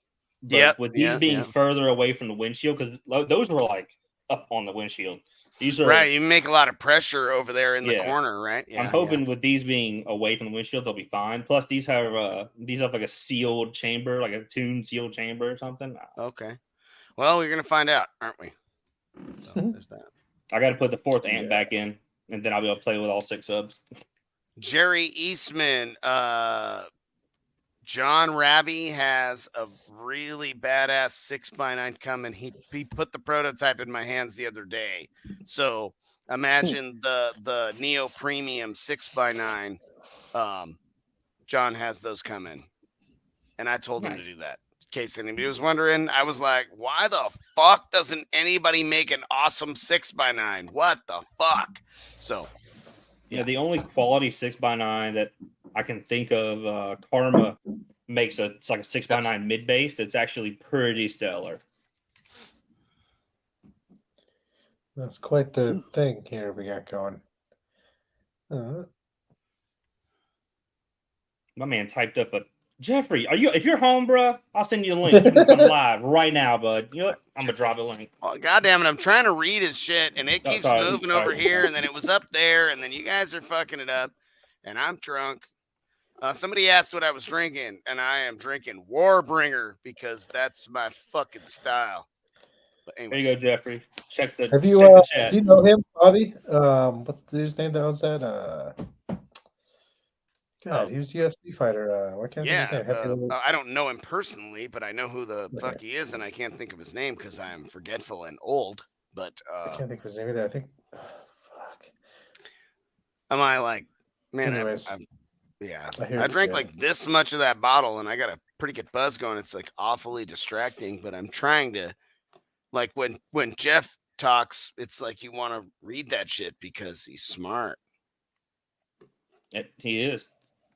But with these being further away from the windshield, because those were like up on the windshield. These are right. You make a lot of pressure over there in the corner, right? Yeah, I'm hoping with these being away from the windshield, they'll be fine. Plus, these have like a sealed chamber, like a tuned sealed chamber or something. Okay. Well, we're gonna find out, aren't we? So there's that. I got to put the 4th amp back in, and then I'll be able to play with all 6 subs. Jerry Eastman, John Raby has a really badass 6x9 coming. He put the prototype in my hands the other day. So imagine the Neo Premium 6x9. John has those coming, and I told him to Nice. do that. In case anybody was wondering, I was like, why the fuck doesn't anybody make an awesome 6x9? What the fuck? So Yeah, the only quality 6x9 that I can think of, Karma makes it's like a 6x9 mid bass. It's actually pretty stellar. That's quite the thing here we got going. My man typed up a Jeffrey. If you're home, bro, I'll send you the link. You can come live right now, bud. You know what? I'm gonna drop a link. Oh, God damn it. I'm trying to read his shit and it keeps sorry, moving sorry. over here and then it was up there and then you guys are fucking it up and I'm drunk. Somebody asked what I was drinking and I am drinking Warbringer because that's my fucking style. But anyway. There you go, Jeffrey. Check the Have you check the chat. do you know him, Bobby? What's the dude's name that owns that? God, he was a UFC fighter. Why can't I think of his name? I don't know him personally, but I know who the fuck he is, and I can't think of his name because I'm forgetful and old. But I can't think of his name either. I think. Fuck. Am I like, man? Anyways, I drank like this much of that bottle, and I got a pretty good buzz going. It's like awfully distracting, but I'm trying to, like, when Jeff talks, it's like you want to read that shit because he's smart. He is.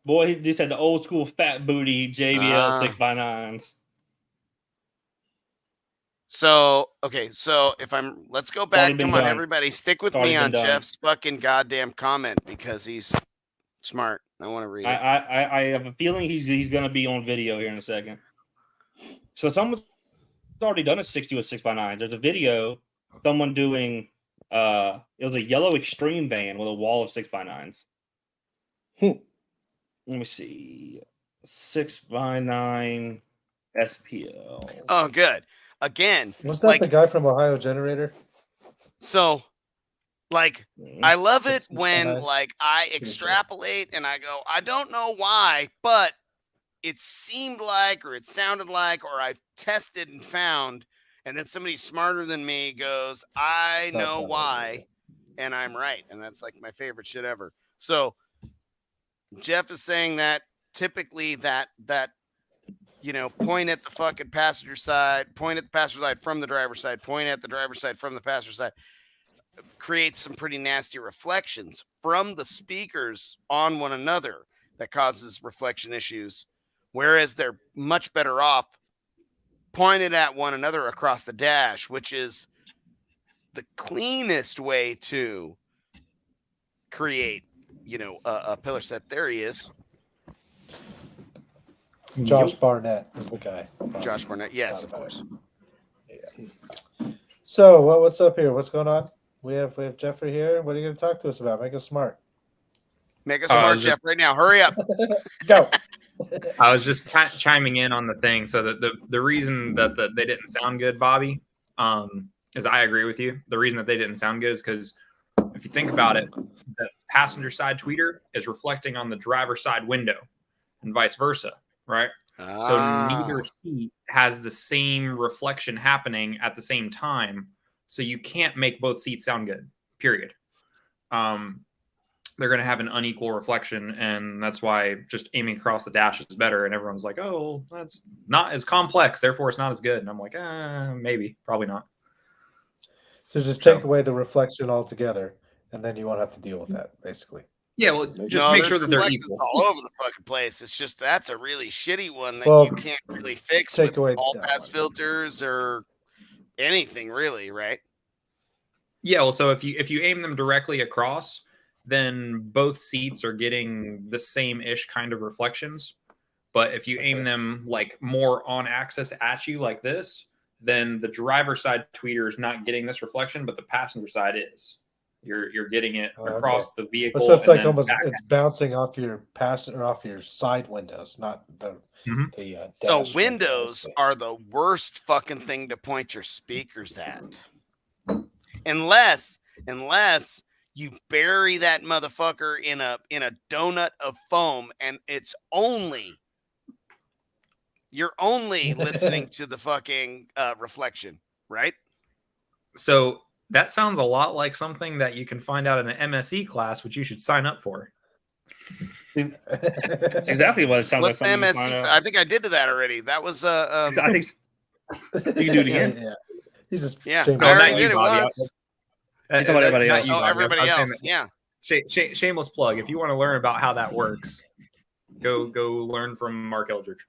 Boy, he just had the old school fat booty JBL 6x9s. So, okay, so let's go back. Come on, everybody, stick with me on Jeff's fucking goddamn comment because he's smart. I want to read it. I have a feeling he's going to be on video here in a second. So someone's already done a 60 with 6x9. There's a video, someone doing, it was a yellow extreme van with a wall of 6x9s. Let me see. 6x9 SPL. Oh, good. Again. Was that the guy from Ohio Generator? So, like, I love it when, like, I extrapolate and I go, I don't know why, but it seemed like, or it sounded like, or I've tested and found, and then somebody smarter than me goes, I know why, and I'm right. And that's, like, my favorite shit ever. So, Jeff is saying that typically that point at the fucking passenger side, point at the passenger side from the driver's side, point at the driver's side from the passenger side, creates some pretty nasty reflections from the speakers on one another that causes reflection issues, whereas they're much better off pointed at one another across the dash, which is the cleanest way to create a pillar set. There he is. Josh Barnett is the guy. Josh Barnett. Yes, of course. Yeah. So what's up here? What's going on? We have Jeffrey here. What are you going to talk to us about? Make us smart. Make us smart, Jeff, right now. Hurry up. Go. I was just chiming in on the thing. So that the reason that they didn't sound good, Bobby, is I agree with you. The reason that they didn't sound good is because if you think about it, the passenger side tweeter is reflecting on the driver side window and vice versa, right? So neither seat has the same reflection happening at the same time. So you can't make both seats sound good, period. They're going to have an unequal reflection, and that's why just aiming across the dash is better. And everyone's like, oh, that's not as complex, therefore it's not as good. And I'm like, maybe, probably not. So just take away the reflection altogether, and then you won't have to deal with that, basically. Yeah, well, just make sure that they're equal. All over the fucking place. It's just that's a really shitty one that you can't really fix with all pass filters or anything, really, right? Yeah, well, so if you aim them directly across, then both seats are getting the same-ish kind of reflections. But if you aim them like more on axis at you like this, then the driver side tweeter is not getting this reflection, but the passenger side is. You're getting it across the vehicle. But so it's like almost it's bouncing off your passenger, off your side windows, not the dash. So windows are the worst fucking thing to point your speakers at, unless you bury that motherfucker in a donut of foam, and it's only you're only listening to the fucking reflection, right? So that sounds a lot like something that you can find out in an MSE class, which you should sign up for. That's exactly what it sounds What's the like. Something you find MSC? out. I think I did to that already. That was I think you can do it again. Yeah. He's just Yeah, shameless I already not did you, it Bobby. once. He's talking about everybody Not else. you, Oh, Bobby. everybody I was saying else. that- Yeah. Shameless plug. If you want to learn about how that works, go learn from Mark Eldridge.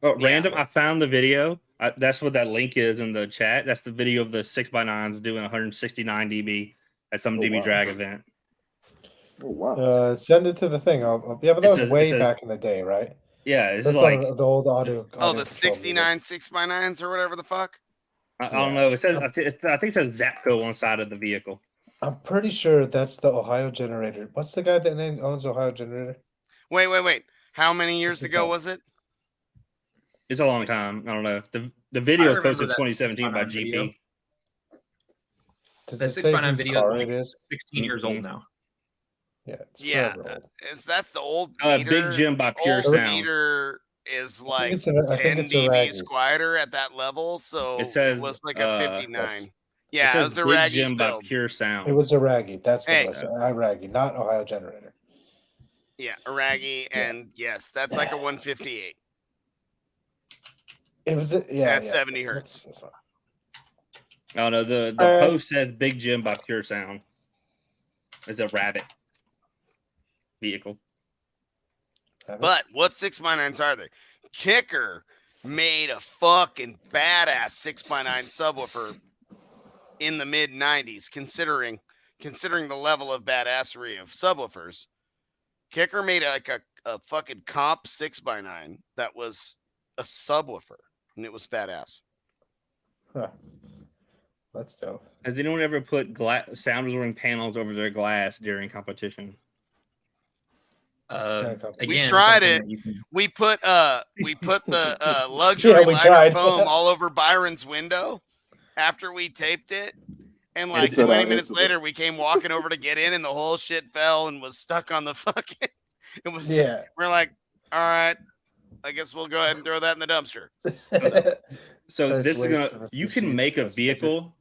Oh, Yeah. random. I found the video. That's what that link is in the chat. That's the video of the 6x9s doing 169 dB at some Oh, DB wow. drag event. Oh wow. Send it to the thing. Yeah, but that was It way says- back in the day, right? Yeah, it's That's like not the old audio. Oh, audio the control 69 6x9s or whatever the fuck. I don't know. It says I think it says Zapco on the side of the vehicle. I'm pretty sure that's the Ohio Generator. What's the guy that owns Ohio Generator? Wait. How many years What's his ago name? was it? It's a long time. I don't know. The video is remember posted that 2017 by 6x9 GP. video. Does The it say 6x9 whose video is car like it is? 16 years old now. Yeah, it's Yeah, forever old. that's the old Big meter. Jim by Pure Old Sound. meter is like it's a- I 10 think it's a dBs Raggy's. quieter at that level, so It says, was like a 59. yes. Yeah, it it says was a Big Raggy's Jim by build. Pure Sound. It was a Raggy. That's what Hey. it was. Raggy, not Ohio Generator. Yeah, a Raggy, and yes, that's like a 158 It was at yeah. 70 hertz. That's one. Oh no, the Uh, post says Big Jim by Pure Sound. It's a rabbit vehicle. But what 6x9s are they? Kicker made a fucking badass 6x9 subwoofer in the mid 90s, considering the level of badassery of subwoofers. Kicker made like a fucking comp 6x9 that was a subwoofer, and it was badass. Huh. That's dope. Has anyone ever put sound absorbing panels over their glass during competition? We Again, tried something it. that you can- We put the luxury Yeah, we liner tried. foam all over Byron's window after we taped it. And like It's been 20 out minutes yesterday. later, we came walking over to get in, and the whole shit fell and was stuck on the fucking. It was. Yeah. We're like, all right, I guess we'll go ahead and throw that in the dumpster. So Nice this is waste gonna. of You can make a efficiency, sticker. vehicle,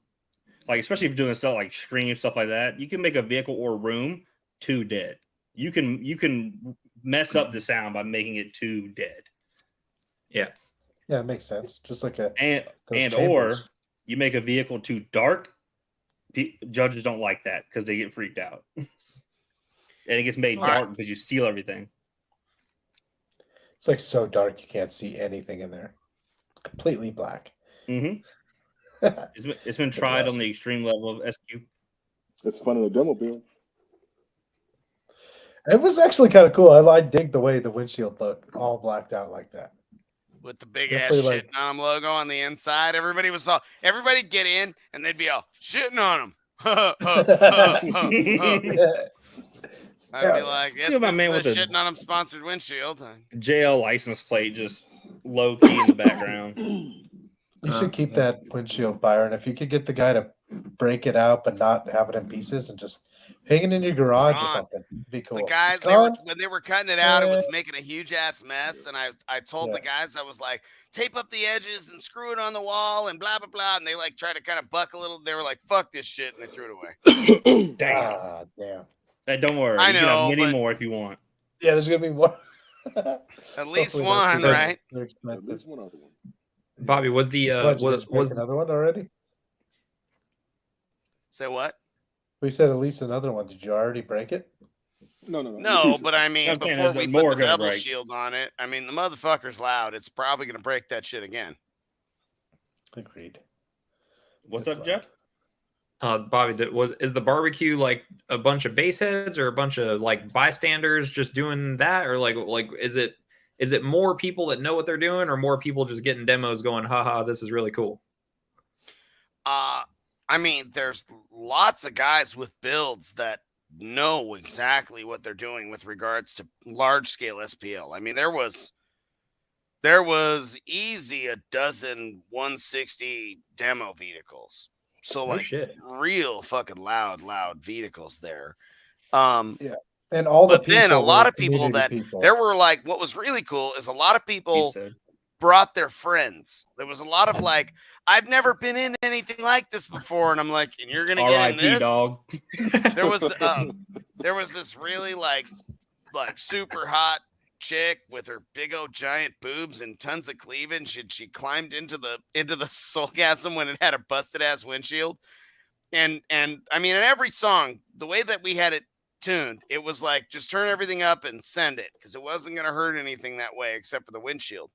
like especially if you're doing stuff like stream stuff like that. You can make a vehicle or room too dead. You can mess up the sound by making it too dead. Yeah, it makes sense. Just like a And those or chambers. you make a vehicle too dark. Judges don't like that because they get freaked out, and it gets made All right. dark because you seal everything. It's like so dark you can't see anything in there. Completely black. Mm-hmm. It's been tried on the extreme level of SQ. It's fun in a demo build. It was actually kind of cool. I dig the way the windshield looked all blacked out like that. With the big ass Definitely shitting on them logo on the inside. Everybody'd get in and they'd be all shitting on them. I'd be like, yes, Feel my this man is with a the- shitting on them sponsored windshield. JL license plate just low key in the background. You should keep that windshield, Byron. If you could get the guy to break it out but not have it in pieces and just hang it in your garage or gone. something, it'd be cool. The guys, It's gone? when they were cutting it out, it was making a huge ass mess. And I told the guys, I was like, tape up the edges and screw it on the wall and blah, blah, blah. And they like tried to kind of buck a little. They were like, fuck this shit. And they threw it away. Damn. Damn. Hey, don't worry. I You can know, have many but- more if you want. Yeah, there's gonna be more. At least Hopefully not one, too right? They're At expensive. least one other one. Bobby, was the What, you guys was make another one already? Say what? We said at least another one. Did you already break it? No, no, no. No, but I mean, I'm saying before there's we more put the gonna double break. shield on it, I mean, the motherfucker's loud. It's probably going to break that shit again. Agreed. What's It's up, Jeff? Bobby, is the barbecue like a bunch of base heads or a bunch of like bystanders just doing that, or like is it more people that know what they're doing, or more people just getting demos going, haha, this is really cool? I mean, there's lots of guys with builds that know exactly what they're doing with regards to large scale SPL. I mean, there was easy a dozen 160 demo vehicles. So like shit. real fucking loud vehicles there. And all the But then a people lot were of people community that people. there were like, what was really cool is a lot of people Pizza. brought their friends. There was a lot of like, I've never been in anything like this before, and I'm like, and you're gonna get in R.I.P. this? dog. There was this really like super hot chick with her big old giant boobs and tons of cleavage. She climbed into the SoulGASM when it had a busted ass windshield. And I mean, in every song, the way that we had it tuned, it was like, just turn everything up and send it, because it wasn't going to hurt anything that way except for the windshield.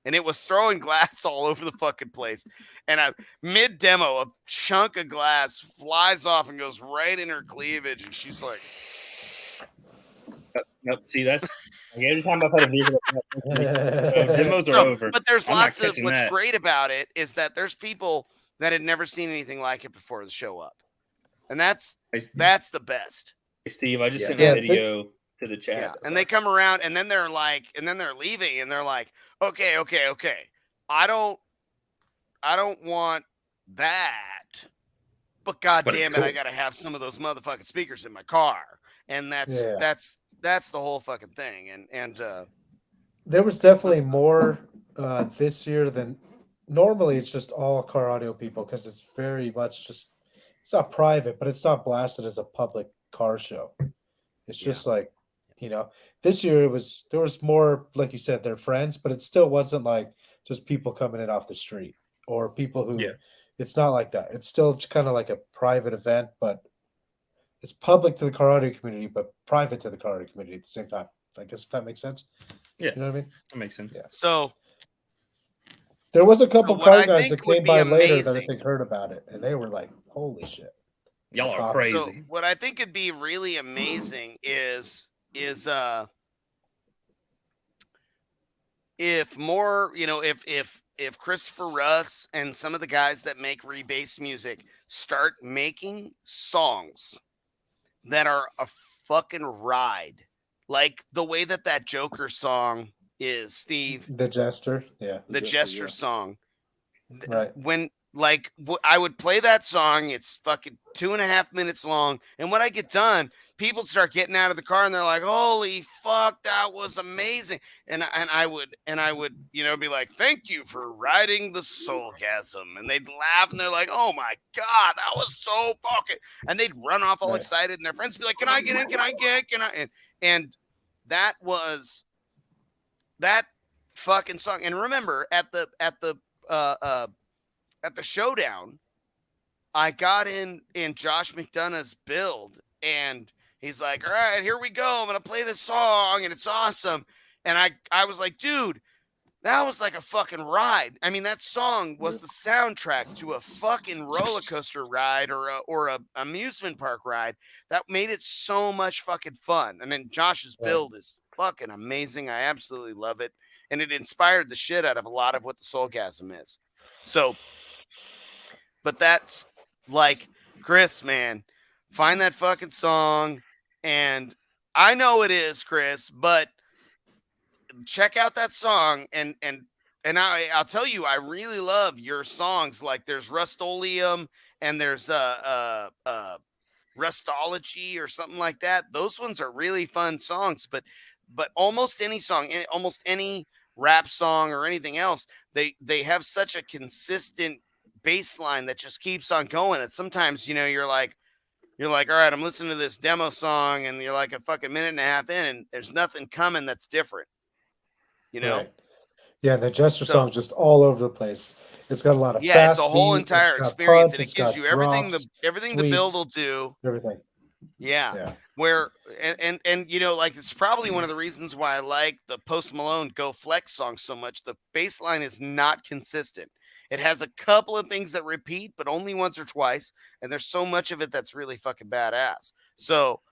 And it was throwing glass all over the fucking place. And mid demo, a chunk of glass flies off and goes right in her cleavage. And she's like, Nope. See, that's like every time I've had a vehicle, demos are over. But there's I'm not lots of catching what's that. great about it is that there's people that had never seen anything like it before the show up. And that's the best. Hey, Steve, I just sent Yeah, a video to the chat. Yeah. And they come around and then they're leaving and they're like, okay. I don't want that. But God But it's damn it, cool. I gotta have some of those motherfucking speakers in my car. And that's the whole fucking thing. And There was definitely more this year than normally. It's just all car audio people because it's very much just, it's not private, but it's not blasted as a public car show. It's just like, this year there was more, like you said, they're friends, but it still wasn't like just people coming in off the street or people who, it's not like that. It's still kind of like a private event, but it's public to the car audio community, but private to the car audio community at the same time. I guess if that makes sense. Yeah. You know what I mean? That makes sense. Yeah. so There was a couple what I car guys think that would came be by later that I amazing- think heard about it, and they were like, "Holy shit!" Y'all are So, crazy. So what I think would be really amazing is if more, if Christopher Russ and some of the guys that make rebase music start making songs that are a fucking ride, like the way that Joker song is, Steve, the Jester, the Gesture song. right. When I would play that song, it's fucking 2.5 minutes long, and when I get done, people start getting out of the car and they're like, "Holy fuck, that was amazing!" And I would be like, "Thank you for riding the SoulGASM," and they'd laugh and they're like, "Oh my god, that was so fucking!" And they'd run off all Right. excited, and their friends would be like, "Can I get in? Can I get? Can I?" And that was that fucking song. And remember, at the showdown, I got in Josh McDonough's build, and he's like, "All right, here we go. I'm gonna play this song, and it's awesome." And I was like, "Dude, that was like a fucking ride." I mean, that song was the soundtrack to a fucking roller coaster ride or a amusement park ride. That made it so much fucking fun. And then Josh's build is fucking amazing. I absolutely love it, and it inspired the shit out of a lot of what the SoulGASM is. So. But that's like, Chris, man, find that fucking song. And I know it is, Chris, but check out that song. And I'll tell you, I really love your songs. Like there's Rust-Oleum and there's Rustology or something like that. Those ones are really fun songs, but almost any song, almost any rap song or anything else, they have such a consistent bass line that just keeps on going. And sometimes, you're like, all right, I'm listening to this demo song, and you're like a fucking minute and a half in, and there's nothing coming that's different. Right. Yeah, the Jester song is just all over the place. It's got a lot of it's fast the whole beat, entire it's got experience, punch, and it it's gives got you everything drops, everything the build will tweaks, do. everything. Yeah. Where and like it's probably one of the reasons why I like the Post Malone Go Flex song so much. The bass line is not consistent. It has a couple of things that repeat, but only once or twice, and there's so much of it that's really fucking badass. So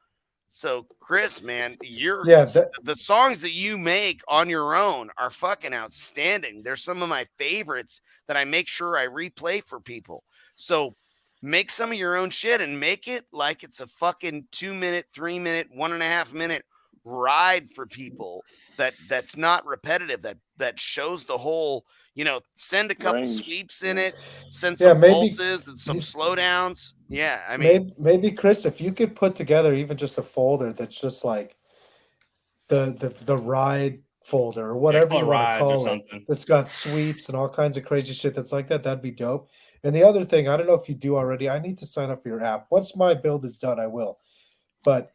Chris, man, the songs that you make on your own are fucking outstanding. They're some of my favorites that I make sure I replay for people. So make some of your own shit and make it like it's a fucking 2 minute, 3 minute, 1.5 minute ride for people that's not repetitive, that shows the whole, send a couple sweeps in it, send some pulses and some slowdowns. Yeah, I mean, maybe Chris, if you could put together even just a folder that's just like the ride folder or whatever you want to rides or call it. something. That's got sweeps and all kinds of crazy shit that's like that. That'd be dope. And the other thing, I don't know if you do already. I need to sign up for your app. Once my build is done, I will. But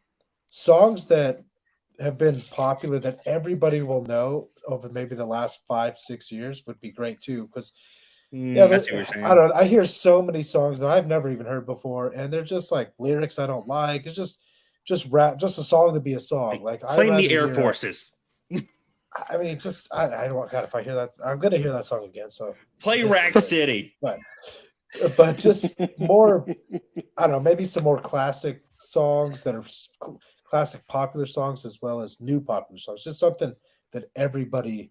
songs that have been popular that everybody will know over maybe the last 5-6 years would be great too. Because I see what you're saying. I don't know. I hear so many songs that I've never even heard before, and they're just like lyrics I don't like. It's just rap, just a song to be a song. Like Play I'd me rather Air hear- Forces. I mean, just I don't. God, if I hear that, I'm gonna hear that song again. So Play Yes, Rack yes. City. but just more. I don't know. Maybe some more classic songs that are classic popular songs as well as new popular songs. Just something that everybody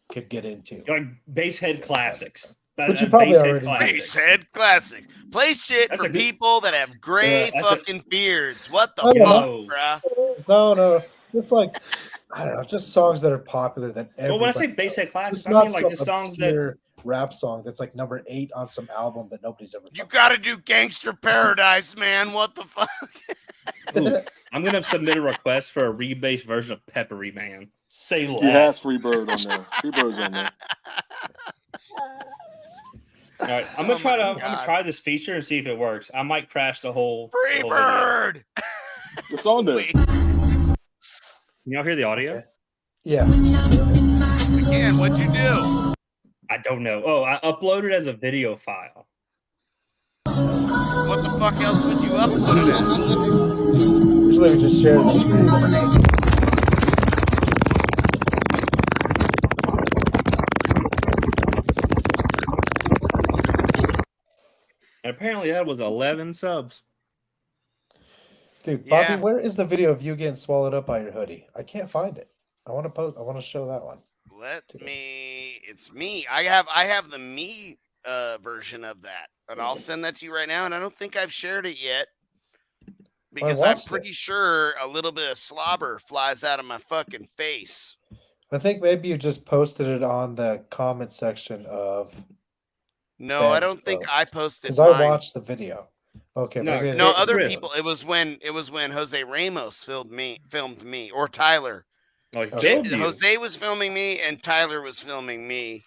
could get into. Like Basshead classics. But you probably Basshead already do. classics. Basehead classic. Play shit That's for a good- people that have gray that's a- fucking beards. What the I don't fuck, know. bruh? No. It's like I don't know, just songs that are popular that everybody. Well, when I say knows. Basshead classics, It's I not mean like some the songs that obscure rap song that's like number 8 on some album that nobody's ever. You gotta do Gangster Paradise, man. What the fuck? Ooh, I'm gonna submit a request for a rebased version of Peppery Man. Say less. He has Freebird on there. Freebird's on there. All right, I'm gonna Oh try my I'm gonna God. try this feature and see if it works. I might crash the whole video. Freebird. It's on there. Wait, Can y'all hear the audio? Okay. Yeah. again, what'd you do? I don't know. Oh, I uploaded as a video file. What the fuck else would you upload it as? Usually we just share the screen. And apparently that was 11 subs. Dude, Bobby, Yeah. where is the video of you getting swallowed up by your hoodie? I can't find it. I want to post. I want to show that one. It's me. I have the me version of that. And I'll send that to you right now. And I don't think I've shared it yet. Because I'm watched it. pretty sure a little bit of slobber flies out of my fucking face. I think maybe you just posted it on the comment section of No, I Ben's don't think post. I posted because I mine. watched the video. Okay, No, maybe I No, Chris- other Chris. people. It was when Jose Ramos filmed me, or Tyler. Oh, he Okay. filmed you. Jose was filming me, and Tyler was filming me.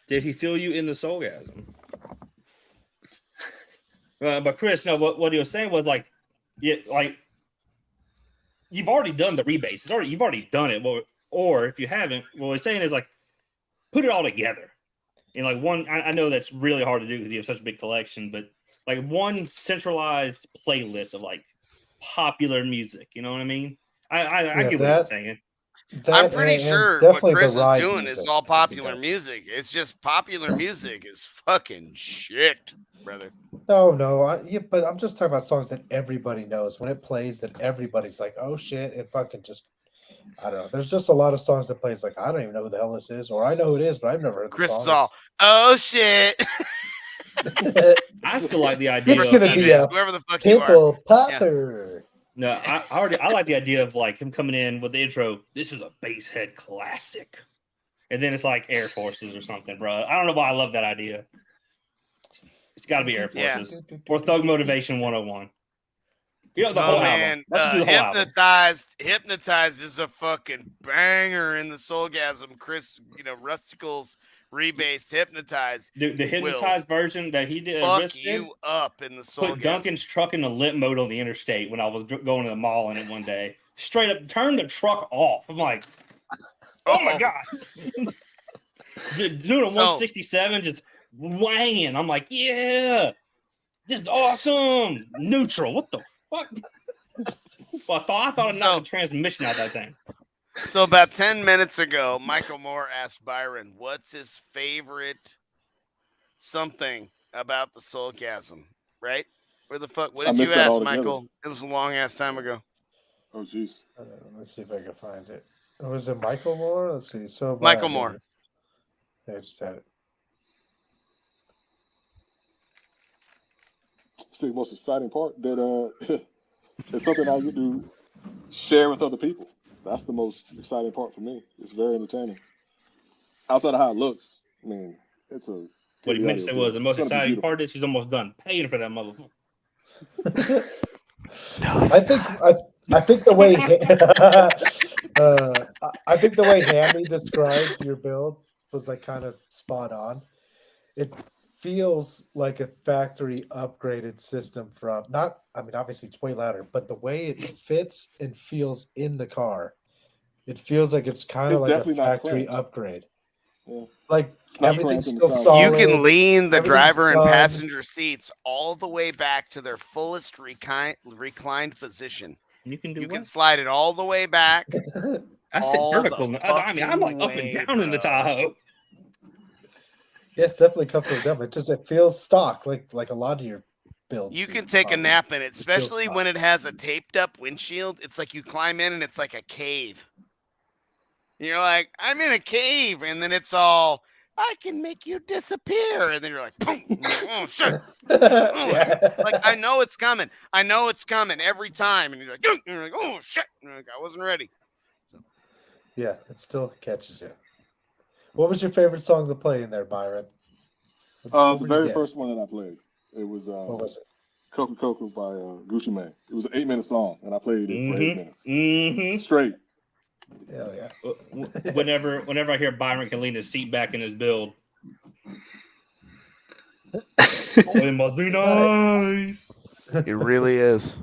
Did he feel you in the soulgasm? But Chris, no, what he was saying was like, yeah, like you've already done the rebase. You've already done it. Well, or if you haven't, what he's saying is like put it all together. And like one, I know that's really hard to do because you have such a big collection, but like one centralized playlist of like popular music. You know what I mean? I Yeah, get what he's saying. I'm pretty sure what definitely Chris the is ride doing music is all would be popular dope. music. It's just popular music is fucking shit, brother. No, but I'm just talking about songs that everybody knows. When it plays, that everybody's like, "Oh shit!" It fucking just, I don't know. There's just a lot of songs that plays like I don't even know who the hell this is, or I know who it is, but I've never heard the Chris song. is all, oh shit. I still like the idea. It's gonna of, be a whoever the fuck you are. Pimple Popper. No, I like the idea of like him coming in with the intro. This is a Basshead classic, and then it's like Air Forces or something, bro. I don't know why I love that idea. It's got to be Air Yeah. Forces or Thug Motivation 101. You know the whole Oh man, album. Let's do the whole album. Hypnotized is a fucking banger in the Soulgasm. Chris, Rusticle's rebased Hypnotized. The hypnotized version that he did. Fuck Risk you did, up in the put Soulgasm. Duncan's truck in the limp mode on the interstate when I was going to the mall in it one day. Straight up, turned the truck off. I'm like, oh my god, doing a 167, just wanging. I'm like, yeah, this is awesome. Neutral. What the fuck? I thought I knocked the transmission out of that thing. So about 10 minutes ago, Michael Moore asked Byron, what's his favorite something about the Soulgasm, right? Where the fuck? What I did you missed that ask, altogether. Michael? It was a long ass time ago. Oh, jeez. Let's see if I can find it. Was it Michael Moore? Let's see. So Michael Moore. Yeah, I just had it. It's the most exciting part that it's something I get to share with other people. That's the most exciting part for me. It's very entertaining. Outside of how it looks, I mean, it's a. What he meant to say was the most It's gonna be exciting beautiful. part is he's almost done paying for that motherfucker. I think I think the way I think the way Hammy described your build was like kind of spot on. It feels like a factory upgraded system from not. I mean, obviously it's way louder, but the way it fits and feels in the car, it feels like it's kind of It's like a definitely not factory cramped. upgrade. Yeah. Like It's not everything's cramped in the still sound. You solid. can lean the everything's driver and done. passenger seats all the way back to their fullest reclined position. You can do You what? can slide it all the way back. I sit all vertical. the I mean, I'm like up fucking and down in the way, bro. Tahoe. Yeah, it's definitely comfortable down. It feels stock, like a lot of your builds. You do, can take a probably. nap in it, feels especially soft. when it has a taped up windshield. It's like you climb in and it's like a cave. You're like, I'm in a cave, and then it's all, I can make you disappear, and then you're like, boom, oh shit. Like I know it's coming. I know it's coming every time, and you're like, oh shit. And you're like, I wasn't ready. Yeah, it still catches you. What was your favorite song to play in there, Byron? What The were you very getting? first one that I played, it was What was it? Coca Coca by Gucci Mane. It was an 8-minute song, and I played it for 8 minutes Mm-hmm. straight. Hell yeah. Whenever I hear Byron can lean his seat back in his build. It must be nice. It really is.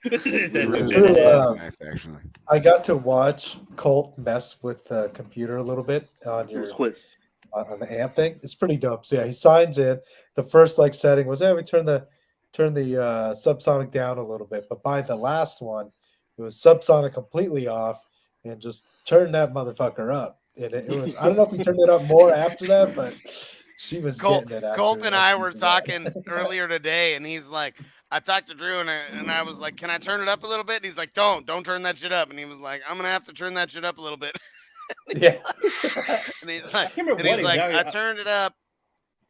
Nice, actually. I got to watch Colt mess with the computer a little bit on It was your quick. on the amp thing. It's pretty dope. So yeah, he signs in. The first like setting was, we turn the subsonic down a little bit, but by the last one, it was subsonic completely off and just turn that motherfucker up. And it was, I don't know if he turned it up more after that, but she was Colt, getting it after. Colt and I after were that. talking earlier today, and he's like, I talked to Drew, and I was like, can I turn it up a little bit? And he's like, don't turn that shit up. And he was like, I'm gonna have to turn that shit up a little bit. Yeah. And he's like, exactly. I turned it up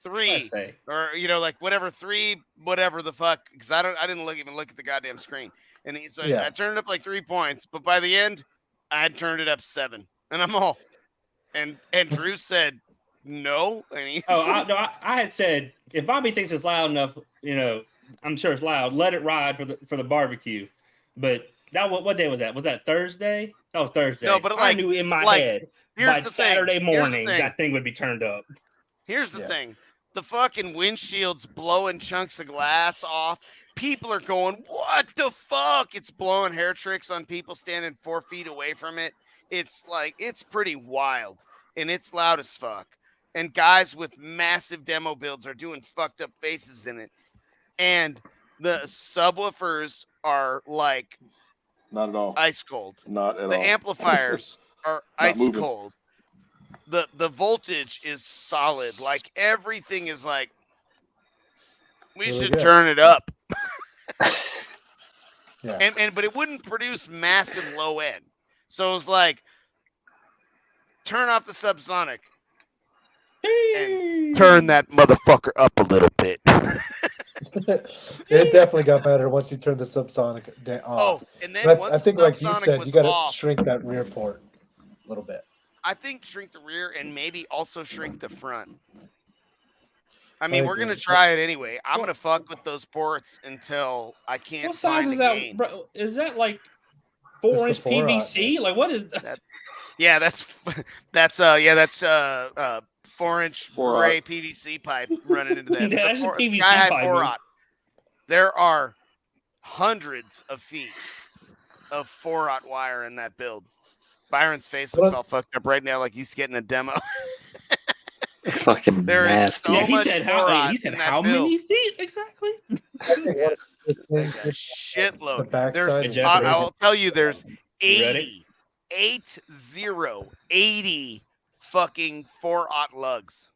3, or like whatever 3, whatever the fuck, because I didn't even look at the goddamn screen. And he's like, I turned it up like 3 points, but by the end, I had turned it up 7, and I'm all, and Drew said no, and he's I had said if Bobby thinks it's loud enough, I'm sure it's loud. Let it ride for the barbecue. But that what day was that? Was that Thursday? That was Thursday. No, but I knew in my head by Saturday morning that thing would be turned up. Here's the thing. The fucking windshield's blowing chunks of glass off. People are going, what the fuck? It's blowing hair tricks on people standing 4 feet away from it. It's like, it's pretty wild, and it's loud as fuck. And guys with massive demo builds are doing fucked up faces in it. And the subwoofers are like not at all ice cold. Not at all. The amplifiers are ice moving. cold. The voltage is solid. Like everything is like, we really should good. turn it up. Yeah. But it wouldn't produce massive low end. So it was like, turn off the subsonic and turn that motherfucker up a little bit. It definitely got better once you turned the subsonic off. Oh, and then I think, like you said, you got to shrink that rear port a little bit. I think shrink the rear and maybe also shrink the front. I mean, we're gonna try it anyway. I'm gonna fuck with those ports until I can't. What size is that, bro? Is that like 4-inch PVC? Like what is that? Yeah, that's 4-inch gray PVC pipe running into that. That's a PVC SkyHigh pipe. 4-aught. There are hundreds of feet of 4-aught wire in that build. Byron's face looks all fucked up right now, like he's getting a demo. Fucking there nasty. is so much he said how many feet exactly? Like a shitload. The I'll tell you, there's 80 fucking 4-aught lugs.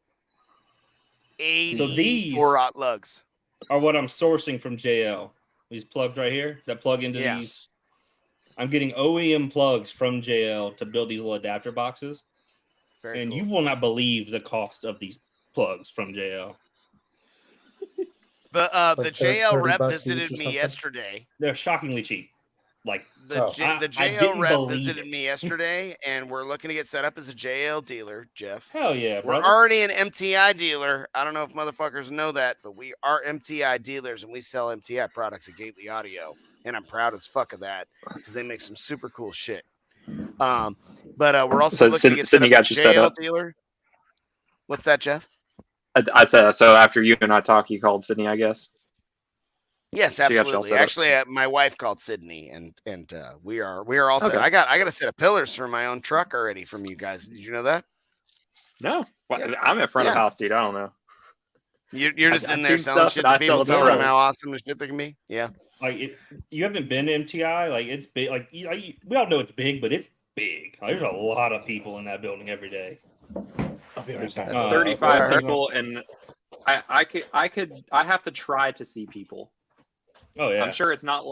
80 So these 4-aught lugs are what I'm sourcing from JL. These plugs right here that plug into these. I'm getting OEM plugs from JL to build these little adapter boxes. Very and cool. you will not believe the cost of these plugs from JL. The JL rep $30 visited each or me something? yesterday. They're shockingly cheap. Like The I JL didn't rep believe visited it. me yesterday, and we're looking to get set up as a JL dealer, Jeff. Hell yeah, We're brother. already an MTI dealer. I don't know if motherfuckers know that, but we are MTI dealers, and we sell MTI products at Gately Audio. and I'm proud as fuck of that because they make some super cool shit. But we're also looking to get set Sydney up got a you set JL up. dealer. What's that, Jeff? I said so. After you and I talk, you called Sydney, I guess. Yes, She got you all absolutely. set up. Actually, my wife called Sydney, and we are all set. Okay. I got a set of pillars for my own truck already from you guys. Did you know that? No, Yeah. I'm at front of Yeah. house, dude. I don't know. You're just I in there see selling stuff shit and to I people, sell it telling them around. how awesome the shit they can be. Yeah. Like you haven't been to MTI, like it's big. Like we all know it's big, but it's big. Like, there's a lot of people in that building every day. I'll be right back. 35 well, people, and I have to try to see people. Oh yeah, I'm sure it's not.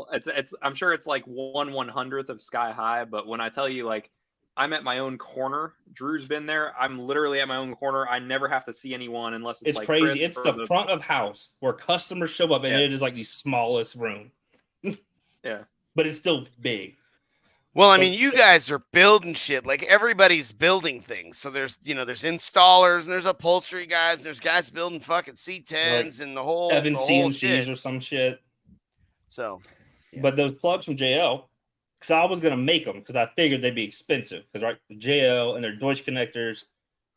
I'm sure it's like 1/100th of SkyHigh, but when I tell you, like, I'm at my own corner. Drew's been there. I'm literally at my own corner. I never have to see anyone unless it's it's like crazy. Chris It's or the front of house where customers show up, and Yeah. it is like the smallest room. Yeah. But it's still big. Well, I mean, you guys are building shit. Like everybody's building things. So there's installers and there's upholstery guys. And there's guys building fucking C10s and the whole 7 CNCs shit. or some shit. So, yeah. But those plugs from JL, because I was gonna make them because I figured they'd be expensive. Because right, JL and their Deutsch connectors,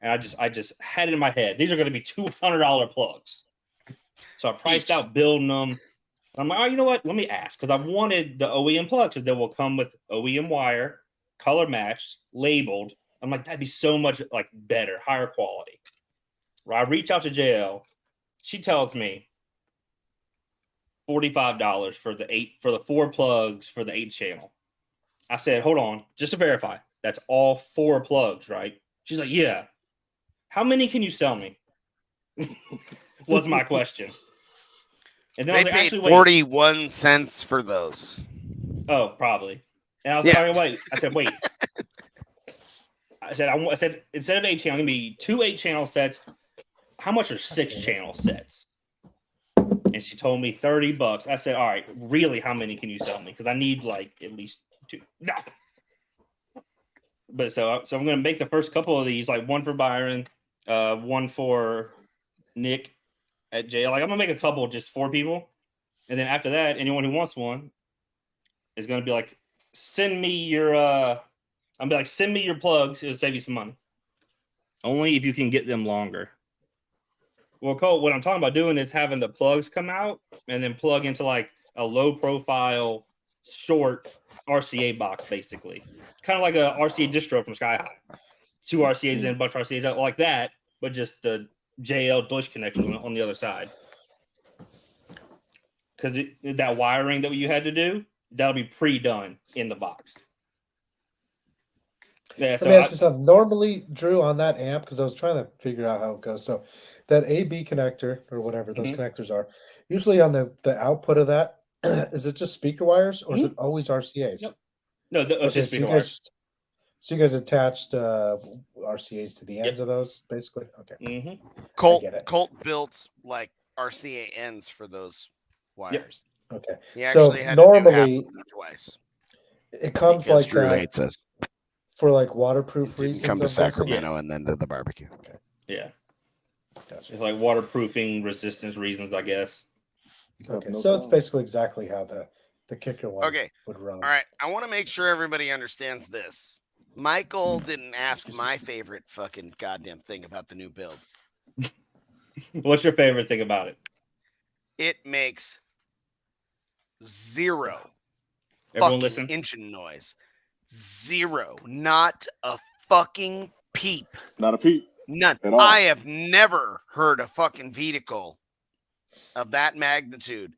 and I just had it in my head. These are gonna be $200 plugs. So I priced out building them. I'm like, oh, you know what? Let me ask because I wanted the OEM plugs because they will come with OEM wire, color matched, labeled. I'm like, that'd be so much like better, higher quality. Right? I reach out to JL. She tells me $45 for the 4 plugs for the 8 channel. I said, hold on, just to verify. That's all 4 plugs, right? She's like, yeah. How many can you sell me? Was my question. And then They I was like, paid actually, wait. 41 cents for those. Oh, probably. And I was Yeah. like, wait. I said, wait. I said, instead of 8 channel, give me 2 8-channel sets. How much are 6-channel sets? And she told me $30. I said, all right, really, how many can you sell me? Because I need like at least 2. No. But so I'm going to make the first couple of these, like one for Byron, one for Nick at jail. Like I'm going to make a couple just for people. And then after that, anyone who wants one is going to be like, send me your send me your plugs. It'll save you some money. Only if you can get them longer. Well, Cole, what I'm talking about doing is having the plugs come out and then plug into like a low profile, short RCA box, basically. Kind of like a RCA distro from SkyHigh. 2 RCAs in, a bunch of RCAs out like that, but just the JL Deutsch connectors on the other side. Because that wiring that you had to do, that'll be pre-done in the box. Yeah, Let me ask you something. Normally, Drew, on that amp, because I was trying to figure out how it goes. So that AB connector or whatever those connectors are, usually on the output of that, is it just speaker wires or is it always RCAs? Nope. No, it's just speaker so wires. So you guys attached RCAs to the ends of those, basically? Okay. Colt built like RCA ends for those wires. Okay. He So actually had to do half normally of them twice. it comes Because like Drew that hates us. for like waterproof reasons. Come to I'm guessing? Sacramento and then to the barbecue. Okay. Yeah. Gotcha. It's like waterproofing resistance reasons, I guess. Okay. So it's basically exactly how the kicker one would run. All right. I want to make sure everybody understands this. Michael didn't ask my favorite fucking goddamn thing about the new build. What's your favorite thing about it? It makes zero Everyone fucking listen. engine noise. Zero. Not a fucking peep. Not a peep. None. At all. I have never heard a fucking vehicle of that magnitude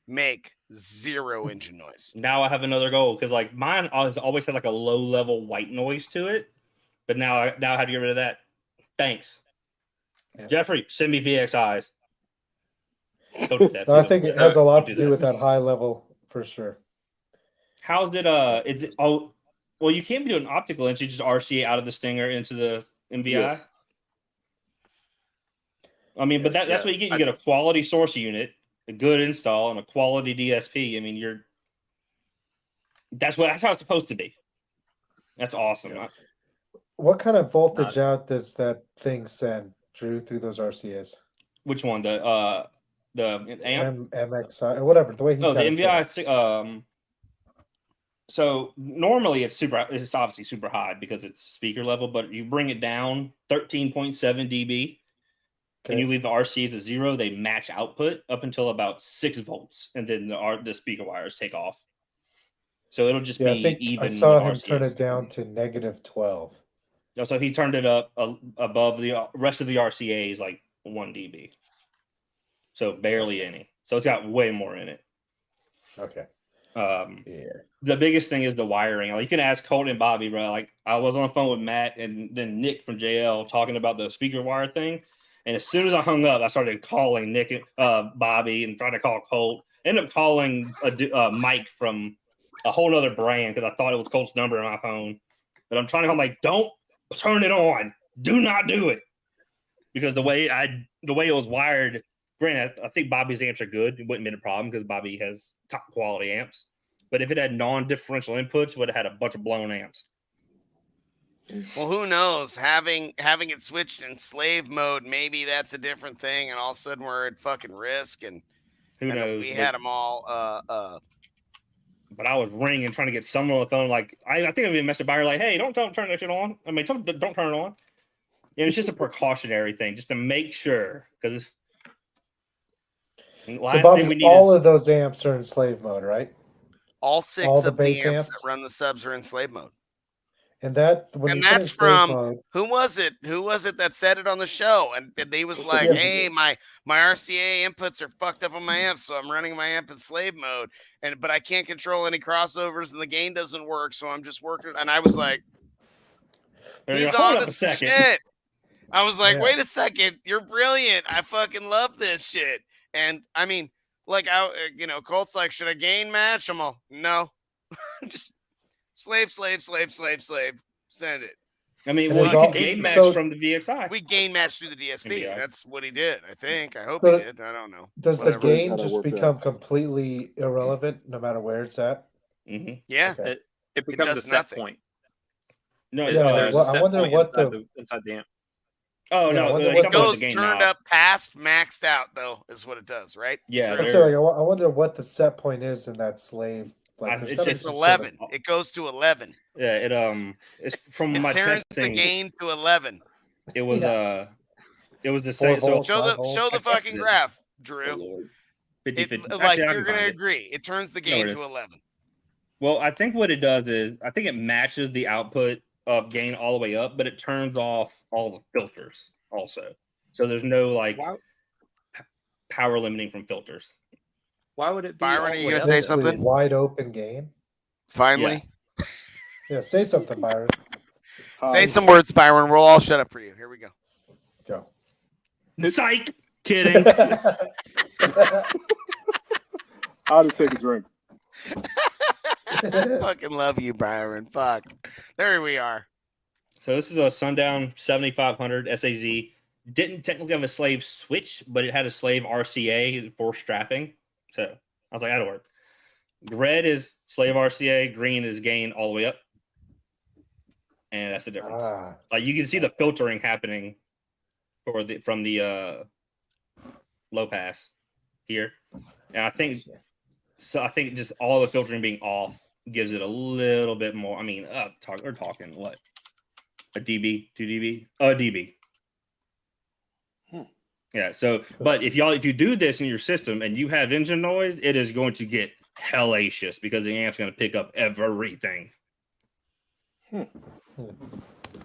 make zero engine noise. Now I have another goal because like mine has always had like a low level white noise to it, but now I have to get rid of that. Thanks, Jeffrey. Send me VXIs. Don't do that. No, I think it has a lot to do with that high level for sure. How's it? Is it? Oh, well, you can't be doing optical inch. You just RCA out of the Stinger into the MVI. Yes. I mean, but that's what you get. You get a quality source unit, a good install, and a quality DSP. I mean, that's how it's supposed to be. That's awesome. Yeah. What kind of voltage out does that thing send, Drew, through those RCAs? Which one? The amp? MXI or whatever. The way he's got the it set up. MVI So normally it's obviously super high because it's speaker level, but you bring it down 13.7 dB and you leave the RCAs at 0, they match output up until about 6 volts, and then the speaker wires take off. So it'll just be I think even. I saw with him turn RCAs. it down to -12. So he turned it up above the rest of the RCAs like 1 dB. So barely any. So it's got way more in it. Okay. The biggest thing is the wiring. Like, you can ask Colt and Bobby, bro. Like, I was on the phone with Matt and then Nick from JL talking about the speaker wire thing. And as soon as I hung up, I started calling Nick and Bobby and trying to call Colt. Ended up calling Mike from a whole other brand because I thought it was Colt's number on my phone. But I'm trying to call him, like, don't turn it on. Do not do it. Because the way it was wired, granted, I think Bobby's amps are good. It wouldn't have been a problem because Bobby has top quality amps. But if it had non-differential inputs, it would have had a bunch of blown amps. Well, who knows? Having it switched in slave mode, maybe that's a different thing, and all of a sudden we're at fucking risk. And who knows? We had them all. But I was ringing, trying to get someone on the phone. Like, I think I'd be a message buyer, like, "Hey, don't turn that shit on." I mean, don't turn it on. And it's just a precautionary thing, just to make sure, because it's. So, Bobby, all of those amps are in slave mode, right? All 6 all of the amps that run the subs are in slave mode. And that that's from mode, who was it? Who was it that said it on the show? And he was like, "Hey, my RCA inputs are fucked up on my amp, so I'm running my amp in slave mode. But I can't control any crossovers, and the gain doesn't work, so I'm just working." And I was like, "He's on to some shit." I was like, "Wait a second, you're brilliant. I fucking love this shit." And I mean, like, Colt's like, "Should I gain match?" I'm all, "No, just." Slave. Send it. I mean, well, you can gain match from the VXI. We gain match through the DSP. That's what he did, I think. I hope he did. I don't know. Does the gain just become completely irrelevant no matter where it's at? Mm-hmm. Yeah. Okay. It becomes a set point. No, I wonder what inside the amp. Oh, no. It goes turned up past maxed out, though, is what it does, right? Yeah. I wonder what the set point is in that slave. Like, it's 11. It goes to 11. Yeah, it's from my turns testing. The gain to 11. It was it was the same. So show the fucking graph, Drew. 50. Like, you're gonna agree, it turns the gain to 11. Well, I think what it does is I think it matches the output of gain all the way up, but it turns off all the filters also. So there's no power limiting from filters. Why would it be? Byron, are you gonna say something? Wide open gain. Finally. Yeah, say something, Byron. Say some words, Byron. We'll all shut up for you. Here we go. Go. Psych. Kidding. I'll just take a drink. I fucking love you, Byron. Fuck. There we are. So this is a Sundown 7500 SAZ. Didn't technically have a slave switch, but it had a slave RCA for strapping. So I was like, that'll work. Red is slave RCA, green is gain all the way up. And that's the difference. Like, you can see the filtering happening from the low pass here. And I think just all the filtering being off gives it a little bit more. I mean, we're talking what? A dB, 2 dB? A dB. Yeah, so, but if you do this in your system and you have engine noise, it is going to get hellacious because the amp's going to pick up everything. Because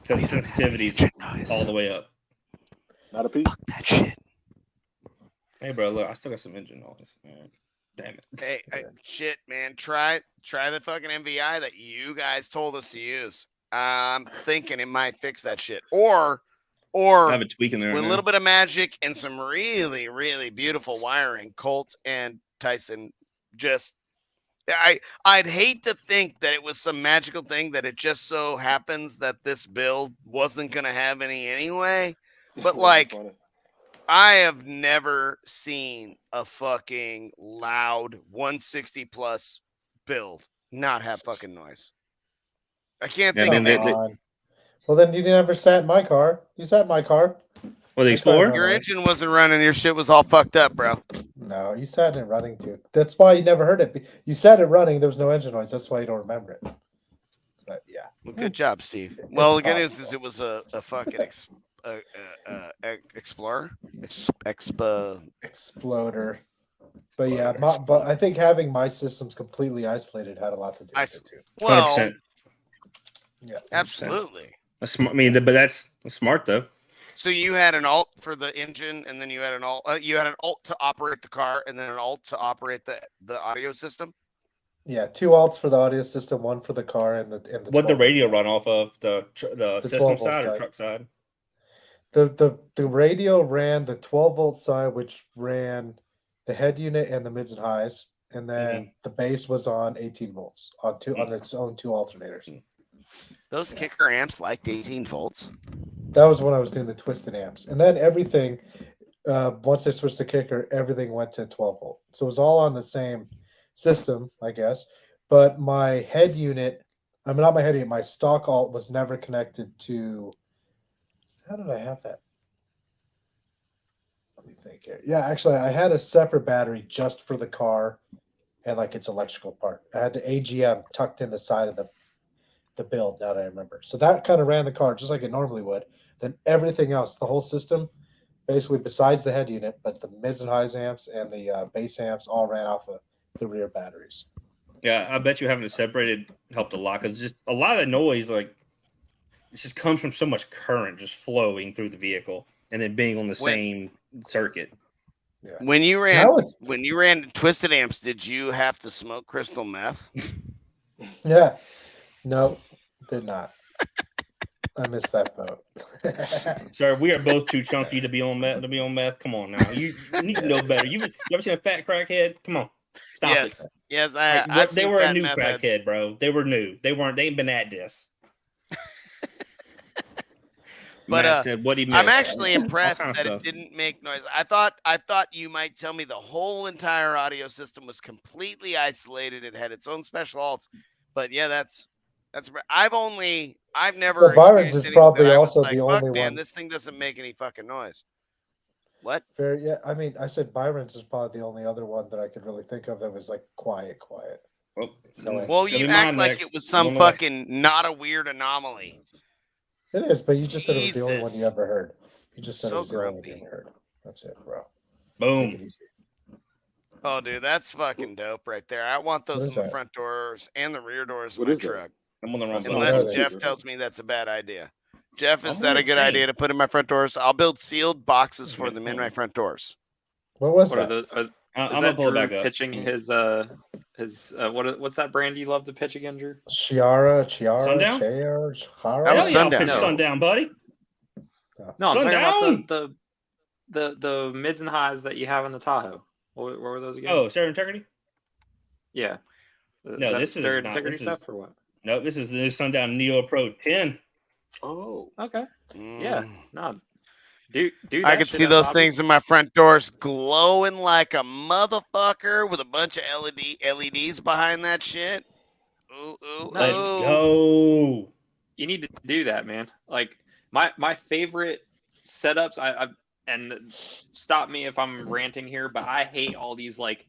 the sensitivity's all the way up. Not a peep. Fuck that shit. Hey, bro, look, I still got some engine noise, man. Damn it. Hey, shit, man. Try the fucking MVI that you guys told us to use. I'm thinking it might fix that shit. Or I have a tweak in there with a little bit of magic and some really, really beautiful wiring, Colt and Tyson just I'd hate to think that it was some magical thing that it just so happens that this build wasn't gonna have any anyway. But like, I have never seen a fucking loud 160 plus build not have fucking noise. I can't think of it. Well, then you never sat in my car. You sat in my car. Well, the That's probably Explorer. about Your right. engine wasn't running. Your shit was all fucked up, bro. No, you said it running too. That's why you never heard it. You said it running. There was no engine noise. That's why you don't remember it. But yeah, Well, good job, Steve. Well, the good news is possible. it was a fucking Explorer. Exploder. But yeah, but I think having my systems completely isolated had a lot to do with it too. Well, 100%. Yeah, absolutely. That's smart. I mean, but that's smart though. So you had an alt for the engine, and then you had an alt. You had an alt to operate the car, and then an alt to operate the audio system. Yeah, 2 alts for the audio system, 1 for the car, and the What the 12 radio volt run off of the system 12 volt side or side. truck side? The radio ran the 12 volt side, which ran the head unit and the mids and highs, and then the bass was on 18 volts on its own 2 alternators. Those kicker amps liked 18 volts. That was when I was doing the twisted amps, and then everything. Once I switched to kicker, everything went to 12 volt. So it was all on the same system, I guess. But my head unit, I mean, not my head unit, my stock alt was never connected to. How did I have that? Let me think here. Yeah, actually, I had a separate battery just for the car and like its electrical part. I had the AGM tucked in the side of the build. Now that I remember, so that kind of ran the car just like it normally would. Then everything else, the whole system, basically besides the head unit, but the mids and highs amps and the bass amps all ran off of the rear batteries. Yeah, I bet you having it separated helped a lot because just a lot of noise, like it just comes from so much current just flowing through the vehicle and then being on the same circuit. Yeah. When you ran twisted amps, did you have to smoke crystal meth? Yeah. No, did not. I missed that boat. Sir, we are both too chunky to be on meth. Come on now, you need to know better. You ever seen a fat crackhead? Come on, stop it. Yes, They were a new crackhead, bro. They were new. They ain't been at this. But Matt said, what he I'm missed. actually impressed kind of that stuff. it didn't make noise. I thought you might tell me the whole entire audio system was completely isolated. It had its own special alts. But yeah, that's I've never. Well, Byron's experienced is anything probably that I was also like, the "Fuck, only man, one. this thing doesn't make any fucking noise." What? Yeah. I mean, I said Byron's is probably the only other one that I could really think of that was like quiet. Well, you act like it was some fucking not a weird anomaly. It is, but you just said it was the only one Jesus. you ever heard. You just said So it was the only one grumpy. you ever heard. That's it, bro. Take it Boom. easy. Oh, dude, that's fucking dope right there. I want What those is in the that? front doors and the rear doors of What my is that? truck. I'm on the wrong That's button. what Unless are they? Jeff tells me that's a bad idea. Jeff, is I'm that a on good the idea chain. to put in my front doors? I'll build sealed boxes for them in my front doors. What was What are that? the? I'm Is gonna that pull it Drew back up. pitching his what's that brand you love to pitch again, Drew? Chiara, Sundown? Chara, That Hell was yeah, I'll Sundown. pitch No. Sundown, buddy. No, I'm talking Sundown? about the mids and highs that you have in the Tahoe. What were those again? Oh, Stereo Integrity? Yeah. No, that this is Stereo not. integrity This stuff is or what? no. This is the new Sundown Neo Pro 10. Oh, Okay. Yeah. Mm. No. Dude, I could see those things in my front doors glowing like a motherfucker with a bunch of LEDs behind that shit. Ooh, ooh, Let's ooh. go. You need to do that, man. Like my favorite setups. And stop me if I'm ranting here, but I hate all these like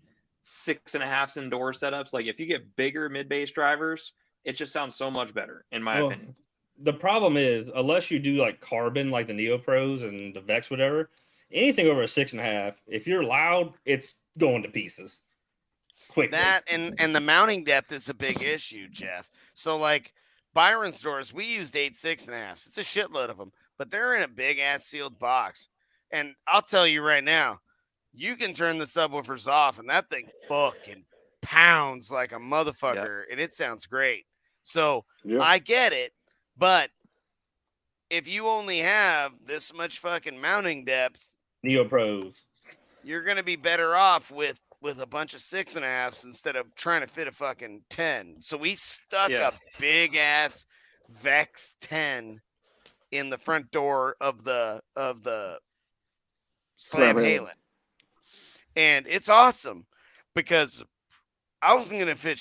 6.5 indoor setups. Like if you get bigger mid bass drivers, it just sounds so much better, in my opinion. The problem is, unless you do like carbon, like the Neo Pros and the Vex, whatever, anything over a 6.5, if you're loud, it's going to pieces quickly. That and the mounting depth is a big issue, Jeff. So like Byron's doors, we used 8 6.5s. It's a shitload of them, but they're in a big ass sealed box. And I'll tell you right now, you can turn the subwoofers off, and that thing fucking pounds like a motherfucker, and it sounds great. So yeah. I get it, but if you only have this much fucking mounting depth, Neo Pros. you're gonna be better off with a bunch of 6.5s instead of trying to fit a fucking 10. So we stuck a big ass Vex 10 in the front door of the Slam Halen. And it's awesome because I wasn't gonna fit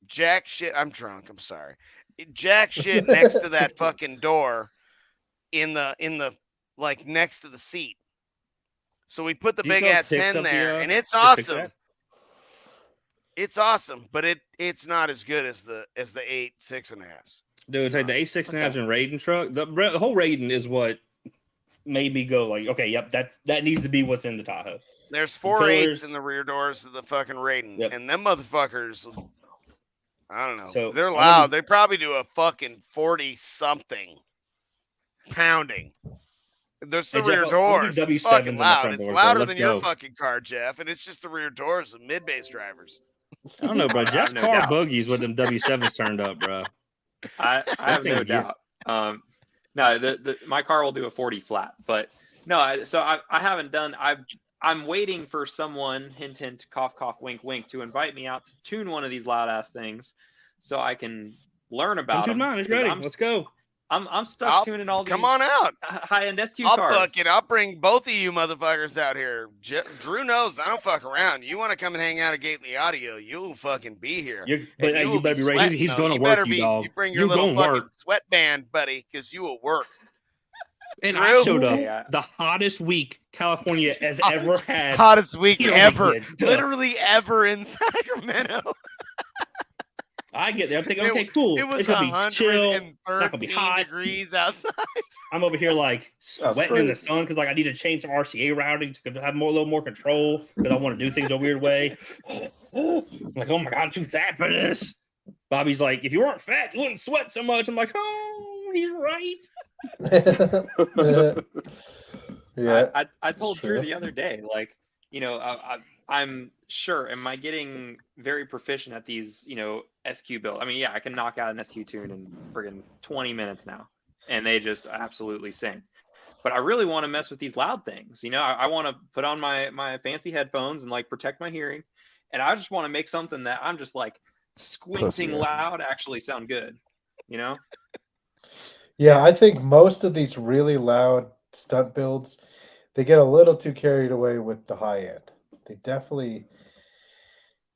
jack shit. I'm drunk. I'm sorry. Jack shit next to that fucking door in the like next to the seat. So we put the Do you big still ass fix 10 up the, there, and it's the fix awesome. that? It's awesome, but it's not as good as the 8 6.5s. Dude, it's like the not. A6 navs and Raiden truck. The whole Raiden is what made me go like, okay, yep, that needs to be what's in the Tahoe. There's 4 pillars. 8s in the rear doors of the fucking Raiden, Yep. and them motherfuckers, I don't know. So, they're I know loud. these- They probably do a fucking 40 something pounding. There's the Hey, Jeff, rear we'll do doors. It's W7s fucking in the loud. front It's doors, though. louder Let's than your go. fucking car, Jeff, and it's just the rear doors of mid-bass drivers. I don't know, bro. I have Jeff's no car doubt. boogies with them W7s turned up, bro. I have no thing's doubt. No, my car will do a 40 flat, but no. I haven't done. I'm waiting for someone, hint hint, cough cough, wink wink, to invite me out to tune one of these loud ass things, so I can learn Come about to them. mine. It's 'cause ready. Let's go. I'm stuck tuning all these Come on out. high-end SQ I'll cars. I'll bring both of you motherfuckers out here. Drew knows I don't fuck around. You want to come and hang out at Gately Audio, you'll fucking be here. But And hey, will you better be ready. sweating, He's though. going to You work, better you dog. You bring your You little gonna fucking work. sweatband, buddy, because you will work. And Drew? I showed up Yeah. the hottest week California has ever had. Hottest week You don't ever. think it- Literally ever in Sacramento. I get there. I'm thinking, It- okay, cool. It was It's gonna be chill. Not gonna be 113 hot. degrees outside. I'm over here like sweating in the crazy. sun because like I need to change some RCA routing to have a little more control because I want to do things a weird way. Like, oh my god, I'm too fat for this. Bobby's like, if you weren't fat, you wouldn't sweat so much. I'm like, oh, he's right. Yeah. I told Drew true. the other day, like, I'm sure. Am I getting very proficient at these, SQ build? I mean, yeah, I can knock out an SQ tune in friggin' 20 minutes now, and they just absolutely sing. But I really want to mess with these loud things. I want to put on my fancy headphones and like protect my hearing, and I just want to make something that I'm just like squinting loud actually sound good. Yeah, I think most of these really loud stunt builds, they get a little too carried away with the high end. They definitely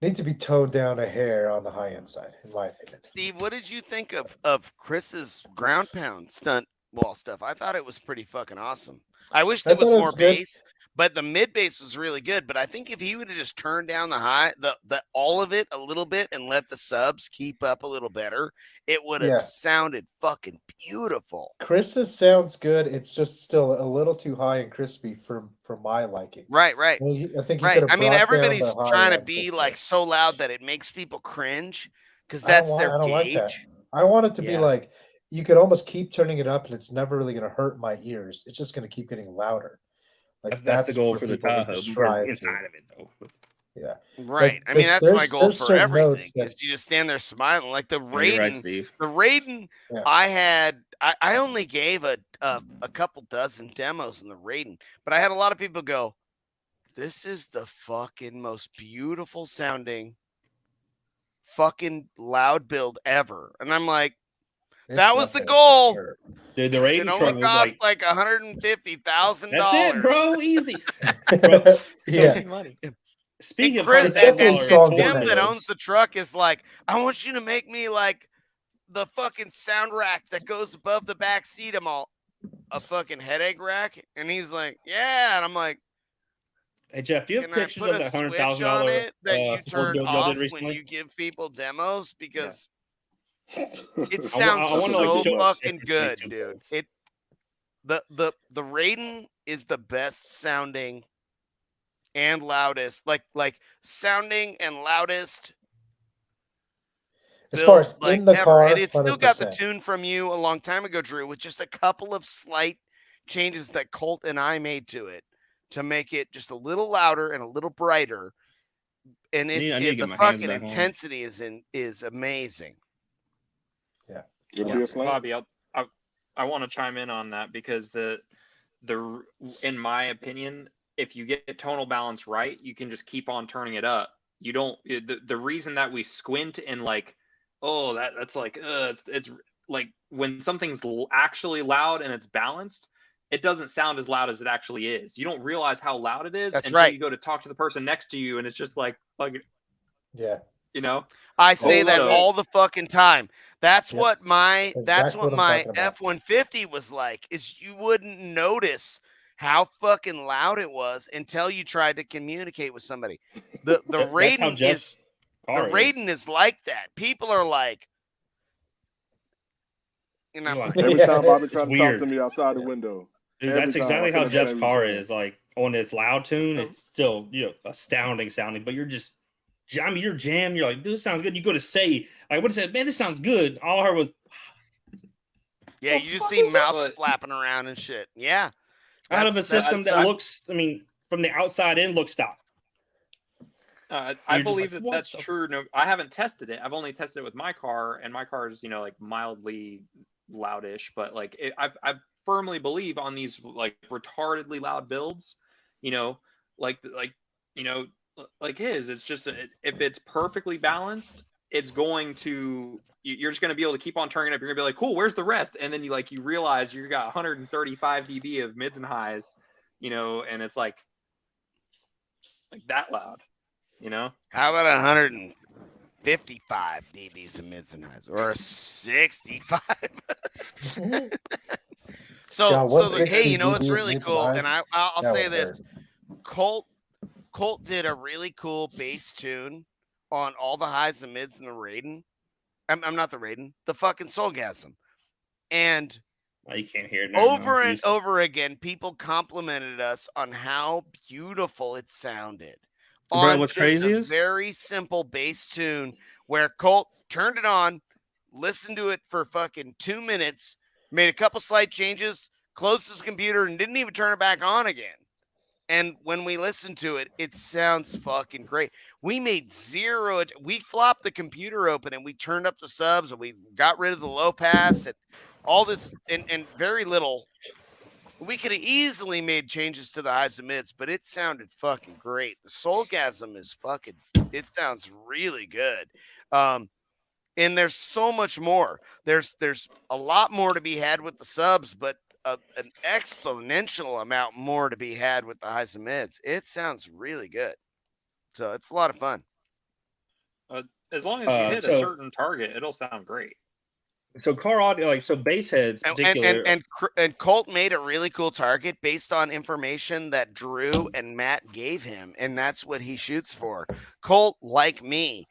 need to be toned down a hair on the high end side, in my opinion. Steve, what did you think of Chris's ground pound stunt wall stuff? I thought it was pretty fucking awesome. I wish there was thought it more was good. bass, but the mid bass was really good. But I think if he would have just turned down the high, the all of it a little bit and let the subs keep up a little better, it would have Yeah. sounded fucking beautiful. Chris's sounds good. It's just still a little too high and crispy for my liking. Right. I think he Right. could have I mean, brought down everybody's the high trying to end be just like a- so loud that it makes people cringe because I that's don't their like gauge. that. I want it to be Yeah. like you could almost keep turning it up and it's never really going to hurt my ears. It's just going to keep getting louder. Like That's the goal what for the people need to Tahoe. strive to. Inside of it, though. Yeah. Right. Like, I mean, that's my there's goal for certain everything. notes that- Is you just stand there smiling like the Yeah, you're right, Raiden. Steve. The Raiden, Yeah. I only gave a couple dozen demos in the Raiden, but I had a lot of people go, "This is the fucking most beautiful sounding, fucking loud build ever," and I'm like, it's that was up the there for goal. sure. Dude, the It Raiden truck only was cost like, like $150,000. that's it, bro. Easy. Yeah. Easy money. Speaking And of Chris, definitely and $100,000 song Jim different that notes. owns the truck is like, I want you to make me like the fucking sound rack that goes above the back seat. I'm all, a fucking headache rack, and he's like, yeah, and I'm like, Hey Jeff, do you have can I pictures put of a that switch $100,000 on it that you Ford turn build y'all off did when recently? you give people demos? Because it It sounds I wanna, like, so show fucking pictures of good, these two dude. builds. It the Raiden is the best sounding and loudest, like sounding and loudest. As far as build, like, in the ever. car, And it still got the 100%. tune from you a long time ago, Drew, with just a couple of slight changes that Colt and I made to it to make it just a little louder and a little brighter. And I need to get the my hands fucking back on. intensity is amazing. It'll be a slam. Bobby, I want to chime in on that because in my opinion, if you get tonal balance right, you can just keep on turning it up. You don't the reason that we squint and like, oh, that's like it's like when something's actually loud and it's balanced, it doesn't sound as loud as it actually is. You don't realize how loud it is That's until right. you go to talk to the person next to you and it's just like Yeah. You know, I say that so- all the fucking time. That's Yep. what my Exactly what I'm my talking about. F-150 was like. Is you wouldn't notice how fucking loud it was until you tried to communicate with somebody. The That's how Raiden Jeff's car is. Raiden is like that. People are like, you know, You're like, Every Yeah, time Bobby it's tried to weird. talk to me outside the window. Dude, Every that's time I exactly how couldn't Jeff's understand what he car was saying. is. Like on its loud tune, it's still astounding sounding, but you're just you're jammed. You're like, dude, this sounds good. You go to say, like, what is it? Man, this sounds good. All I heard was, yeah, The you just fuck see is that? mouths flapping around and shit. Yeah, out of a That's- system that's- that looks, I mean, from the outside in, looks stock. I You're just believe like, that what that's the- true. No, I haven't tested it. I've only tested it with my car, and my car is, like mildly loudish. But like, I firmly believe on these like retardedly loud builds, like like his. It's just if it's perfectly balanced, it's going to. You're just going to be able to keep on turning up. You're going to be like, cool, where's the rest? And then you realize you got 135 dB of mids and highs, and it's like that loud. How about 155 dBs of mids and highs, or a 65? So, Yeah, so like, hey, 160 it's dB really mids and cool, highs, and I'll that say would this: hurt. Colt did a really cool bass tune on all the highs and mids in the Raiden. I'm not the Raiden, the fucking SoulGASM, and Oh, you can't hear it now. over and over again, people complimented us on how beautiful it sounded. Bro, On what's just crazy a is- very simple bass tune where Colt turned it on, listened to it for fucking 2 minutes, made a couple slight changes, closed his computer, and didn't even turn it back on again. And when we listened to it, it sounds fucking great. We made zero. We flopped the computer open and we turned up the subs and we got rid of the low pass and all this and very little. We could have easily made changes to the highs and mids, but it sounded fucking great. The SoulGASM is fucking. It sounds really good. And there's so much more. There's a lot more to be had with the subs, but an exponential amount more to be had with the highs and mids. It sounds really good. So it's a lot of fun. As long as you hit a certain target, it'll sound great. So car audio, like bass heads, particular, And Colt made a really cool target based on information that Drew and Matt gave him, and that's what he shoots for. Colt, like me,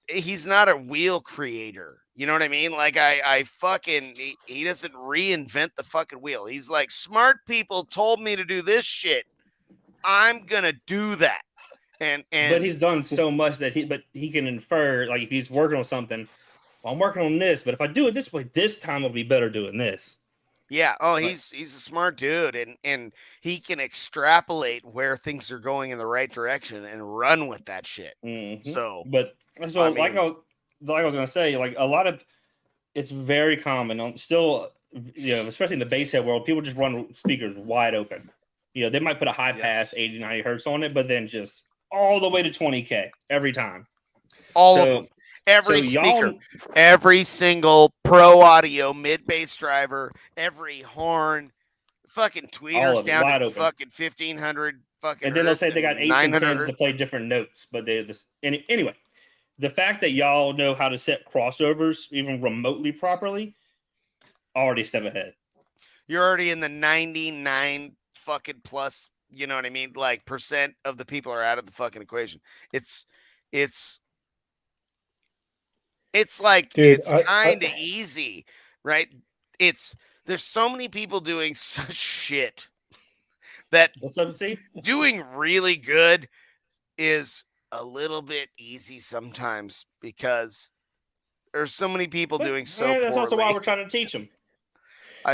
he's not a wheel creator. You know what I mean? Like he doesn't reinvent the fucking wheel. He's like, smart people told me to do this shit. I'm gonna do that. And but he's done so much that he can infer, like, if he's working on something, well, I'm working on this, but if I do it this way, this time it'll be better doing this. Yeah. Oh, he's a smart dude, and he can extrapolate where things are going in the right direction and run with that shit. Mm-hmm. So I was gonna say, like, a lot of it's very common on still, especially in the bass head world, people just run speakers wide open. They might put a high pass 80, 90 hertz on it, but then just all the way to 20K every time. All of them. Every speaker, every single pro audio mid bass driver, every horn, fucking tweeters down to open. fucking 1500 fucking. And then they'll say they got 8s and 10s to play different notes, but they just anyway. The fact that y'all know how to set crossovers even remotely properly, already step ahead. You're already in the 99 fucking plus. You know what I mean? Like percent of the people are out of the fucking equation. It's like, dude, it's kind of easy, right? There's so many people doing such shit that doing really good is a little bit easy sometimes because there's so many people doing so poorly. That's also why we're trying to teach them.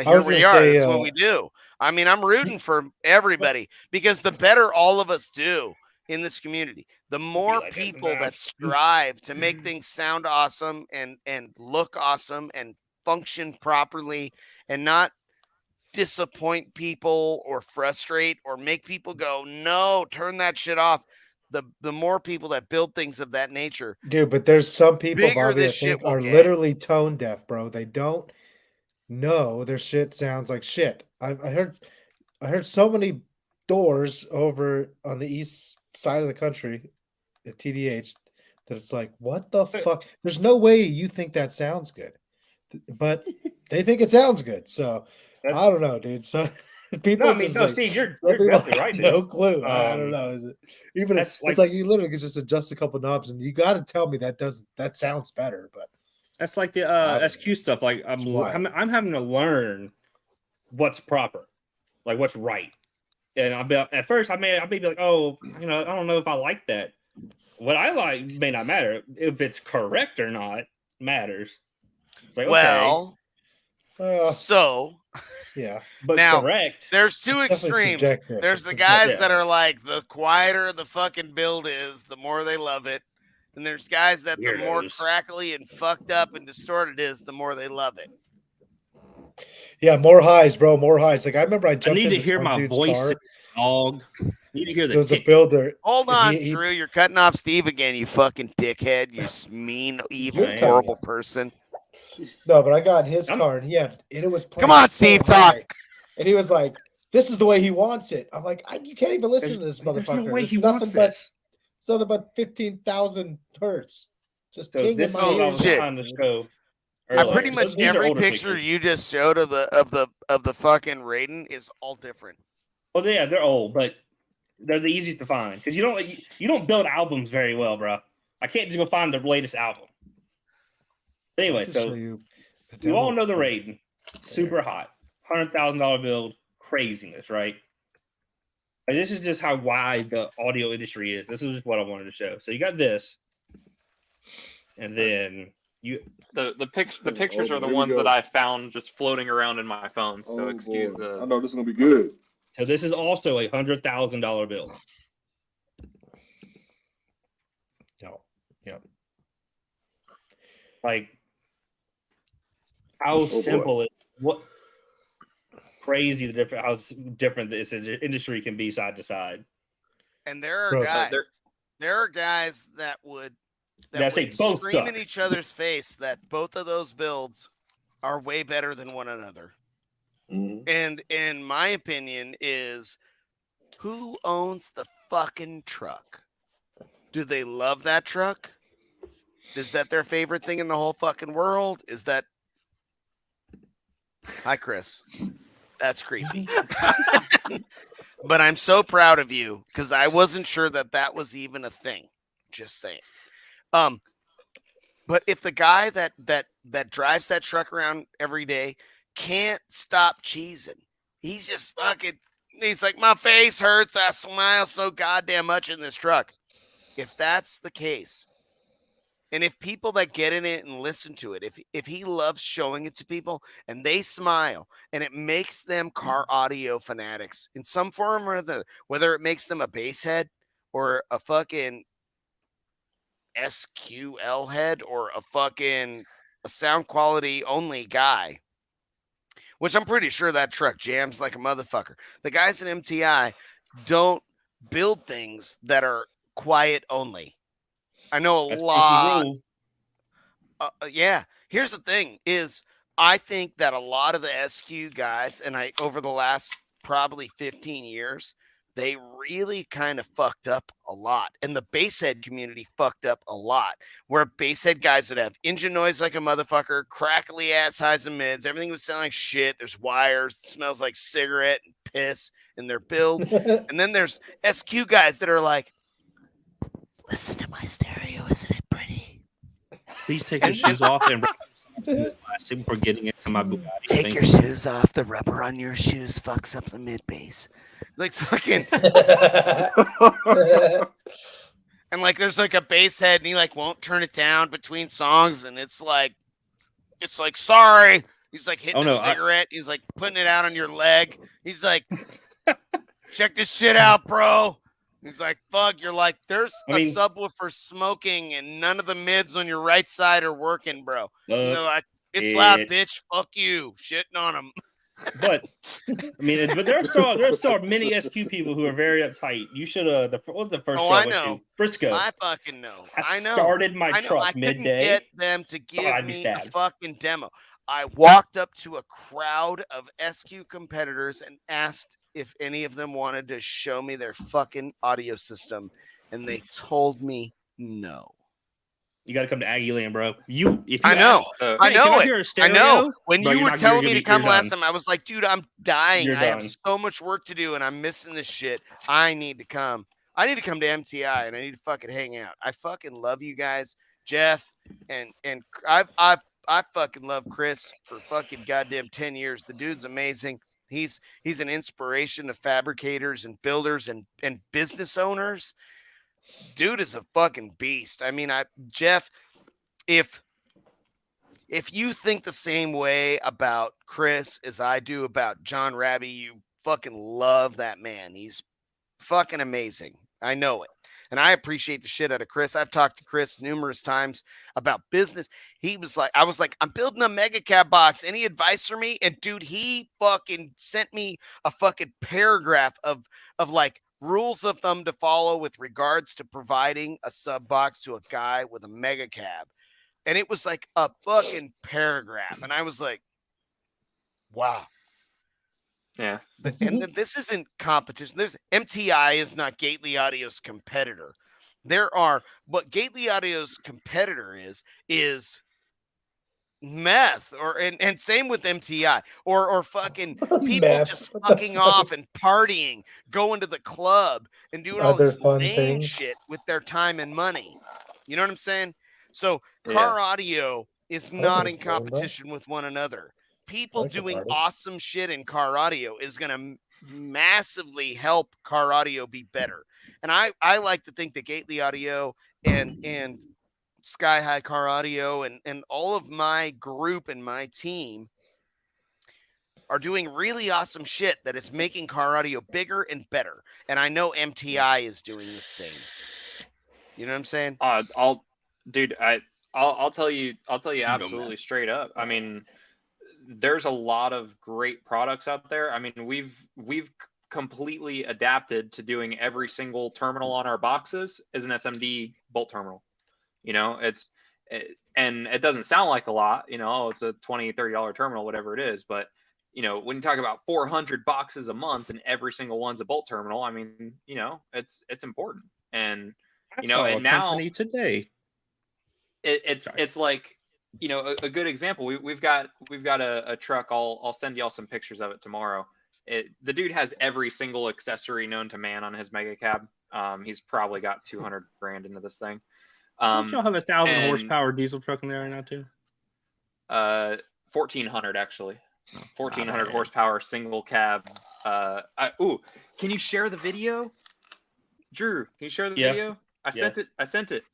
Here we are. That's what we do. I mean, I'm rooting for everybody because the better all of us do in this community, the more people that strive to make things sound awesome and look awesome and function properly and not disappoint people or frustrate or make people go, no, turn that shit off. The more people that build things of that nature. Dude, but there's some people, Bobby, I think are literally tone deaf, bro. They don't know their shit sounds like shit. I heard so many doors over on the east side of the country at TDH that it's like, what the fuck? There's no way you think that sounds good, but they think it sounds good. So I don't know, dude. So people Steve, you're some people definitely have right. no clue. I don't Um, know. Is it even? that's It's like you literally could just adjust a couple knobs, and you got to tell me that sounds better. But That's like the I don't SQ stuff. Like It's wild. I'm having to learn what's proper, like what's right. And at first I may be like, oh, I don't know if I like that. What I like may not matter. If it's correct or not matters. It's like, Well, Uh, so yeah, but now, correct. there's two It's definitely extremes. subjective. There's It's the guys subjective. that are like, the quieter the fucking build is, the more they love it. And there's guys that the more Weirdos. crackly and fucked up and distorted is, the more they love it. yeah, more highs, bro. More highs. Like I remember I jumped need to into hear some my dude's voice, car. dog. Need to hear There was a tick. builder. Hold and on, he- Drew. You're cutting off Steve again, you fucking dickhead. You mean, evil, You're cutting horrible off. person. No, but I got in his I'm- car and it was playing Come on, so Steve, high. talk. And he was like, "This is the way he wants it." I'm like, you can't even listen to this There's motherfucker. no way It's he nothing wants but this. it's nothing but 15,000 hertz. Just So ting this in is my what I ears. was Shit. trying to show. I earlier. pretty So much these are every older picture pictures. you just showed of the fucking Raiden is all different. Well, yeah, they're old, but they're the easiest to find because you don't build albums very well, bro. I can't just go find the latest album. But anyway, I can show so you you all know the Raiden, super hot, $100,000 build, craziness, right? And this is just how wide the audio industry is. This is just what I wanted to show. So you got this, and then The pictures Oh, are the here we ones go. that I found just floating around in my phone. So Oh, excuse boy. the. I know this is gonna be good. so this is also a $100,000 build. Yep. Like how boy. simple it what crazy how different this industry can be side to side. And there are Bro, guys. there- There are guys that would Yeah, I say both scream suck. in each other's face that both of those builds are way better than one another. Mhm. And in my opinion is, who owns the fucking truck? Do they love that truck? Is that their favorite thing in the whole fucking world? Is that... Hi, Chris. That's creepy. But I'm so proud of you because I wasn't sure that was even a thing. Just saying. But if the guy that drives that truck around every day can't stop cheesing, he's just fucking... He's like, my face hurts. I smile so goddamn much in this truck. If that's the case, and if people that get in it and listen to it, if he loves showing it to people and they smile and it makes them car audio fanatics in some form or other, whether it makes them a bass head or a fucking SQL head or a sound quality only guy, which I'm pretty sure that truck jams like a motherfucker. The guys at MTI don't build things that are quiet only. I know a That's lot. rule. Yeah. Here's the thing is I think that a lot of the SQ guys, and over the last probably 15 years, they really kind of fucked up a lot. And the basshead community fucked up a lot. Where basshead guys would have engine noise like a motherfucker, crackly ass highs and mids, everything would sound like shit. There's wires, it smells like cigarette and piss in their build. And then there's SQ guys that are like, listen to my stereo, isn't it pretty? Please take your shoes off and before getting into my Bugatti. Take your shoes off. The rubber on your shoes fucks up the mid bass. Like fucking, and like there's like a bass head and he like won't turn it down between songs, and it's like sorry. He's like hitting a cigarette. He's like putting it out on your leg. He's like, check this shit out, bro. He's like, fuck, you're like, there's a subwoofer smoking and none of the mids on your right side are working, bro. And they're like, it's loud, bitch. Fuck you. Shitting on them. But but there are many SQ people who are very uptight. You should what was the first show I I know. went to? Frisco. I fucking know. I started my truck I couldn't midday. get them to give me a stabbed. fucking demo. I walked up to a crowd of SQ competitors and asked if any of them wanted to show me their fucking audio system, and they told me no. You got to come to Aggie Land, bro. If you I know. ask, I "Hey, know can it. hear a I stereo?" know. When Bro, you you're were not- telling you're me to gonna be- come you're last done. time, I was like, dude, I'm dying. You're I have done. so much work to do and I'm missing this shit. I need to come. I need to come to MTI and I need to fucking hang out. I fucking love you guys, Jeff, and I fucking love Chris for fucking goddamn 10 years. The dude's amazing. He's an inspiration to fabricators and builders and business owners. Dude is a fucking beast. I mean, Jeff, if you think the same way about Chris as I do about John Raby, you fucking love that man. He's fucking amazing. I know it. And I appreciate the shit out of Chris. I've talked to Chris numerous times about business. I was like, I'm building a mega cab box. Any advice for me? And dude, he fucking sent me a fucking paragraph of like rules of thumb to follow with regards to providing a sub box to a guy with a mega cab. And it was like a fucking paragraph. And I was like, wow. Yeah. And this isn't competition. MTI is not Gately Audio's competitor. What Gately Audio's competitor is meth and same with MTI or fucking people Meth. just What the fucking fuck? off and partying, going to the club and doing all Other this fun lame things. shit with their time and money. You know what I'm saying? So car audio is not in it's lame, bro. competition with one another. People like to doing party. awesome shit in car audio is going to massively help car audio be better. And I like to think that Gately Audio and SkyHigh Car Audio and all of my group and my team are doing really awesome shit that is making car audio bigger and better. And I know MTI is doing the same. You know what I'm saying? I'll tell you absolutely straight up. I mean, there's a lot of great products out there. I mean, we've completely adapted to doing every single terminal on our boxes as an SMD bolt terminal. You know, and it doesn't sound like a lot, you know, it's a $20-$30 terminal, whatever it is. But, you know, when you talk about 400 boxes a month and every single one's a bolt terminal, I mean, you know, it's important. And, you know, and now today, it's like, you know, a good example. We've got a truck. I'll send y'all some pictures of it tomorrow. The dude has every single accessory known to man on his mega cab. He's probably got 200 grand into this thing. Don't y'all have 1,000 horsepower diesel truck in there right now too? 1,400 actually. 1,400 horsepower single cab. Can you share the video? Drew, can you share the video? I sent it.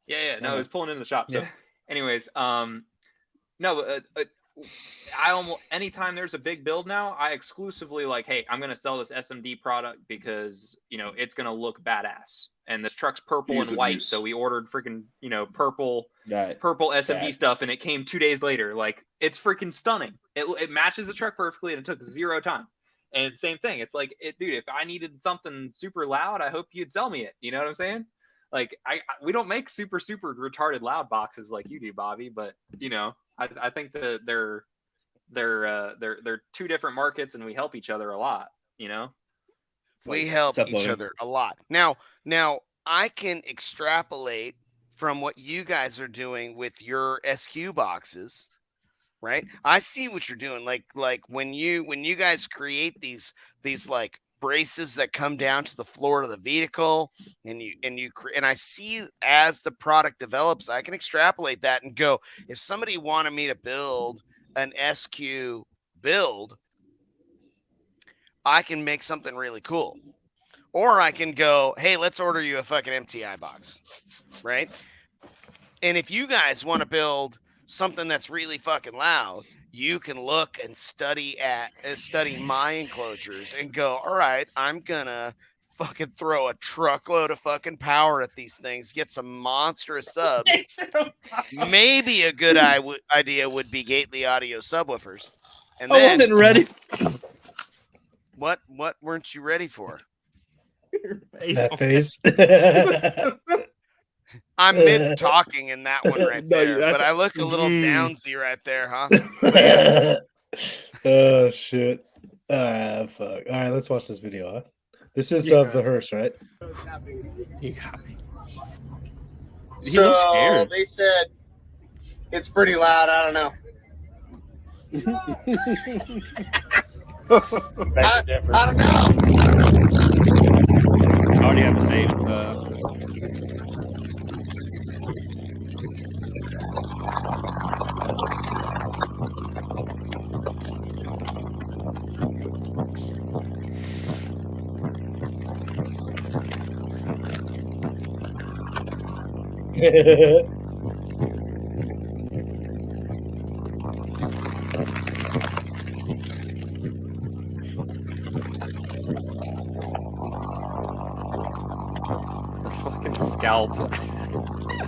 Yeah. No, it was pulling in the shop. So, anyways, I almost anytime there's a big build now, I exclusively like, hey, I'm gonna sell this SMD product because you know it's gonna look badass. And this truck's purple and white, so we ordered freaking purple SMD stuff, and it came 2 days later. Like it's freaking stunning. It matches the truck perfectly, and it took 0 time. And same thing, it's like, dude, if I needed something super loud, I hope you'd sell me it. You know what I'm saying? Like we don't make super retarded loud boxes like you do, Bobby, but you know. I think that they're two different markets, and we help each other a lot. You know, we help each other a lot. Now I can extrapolate from what you guys are doing with your SQ boxes, right? I see what you're doing. Like when you guys create these like braces that come down to the floor of the vehicle, and I see as the product develops, I can extrapolate that and go, if somebody wanted me to build an SQ build, I can make something really cool. Or I can go, hey, let's order you a fucking MTI box, right? And if you guys want to build something that's really fucking loud, you can look and study my enclosures and go, all right, I'm gonna fucking throw a truckload of fucking power at these things, get some monstrous subs. Maybe a good idea would be Gately Audio subwoofers. And then, I wasn't ready. What weren't you ready for? That face. I'm mid talking in that one right there, but I look a little downsy right there, huh? Oh shit! Fuck. All right, let's watch this video. Huh? This is of the hearse, right? You got me. He looks scared. They said it's pretty loud. I don't know. I don't know. I already have to say Fucking scalp.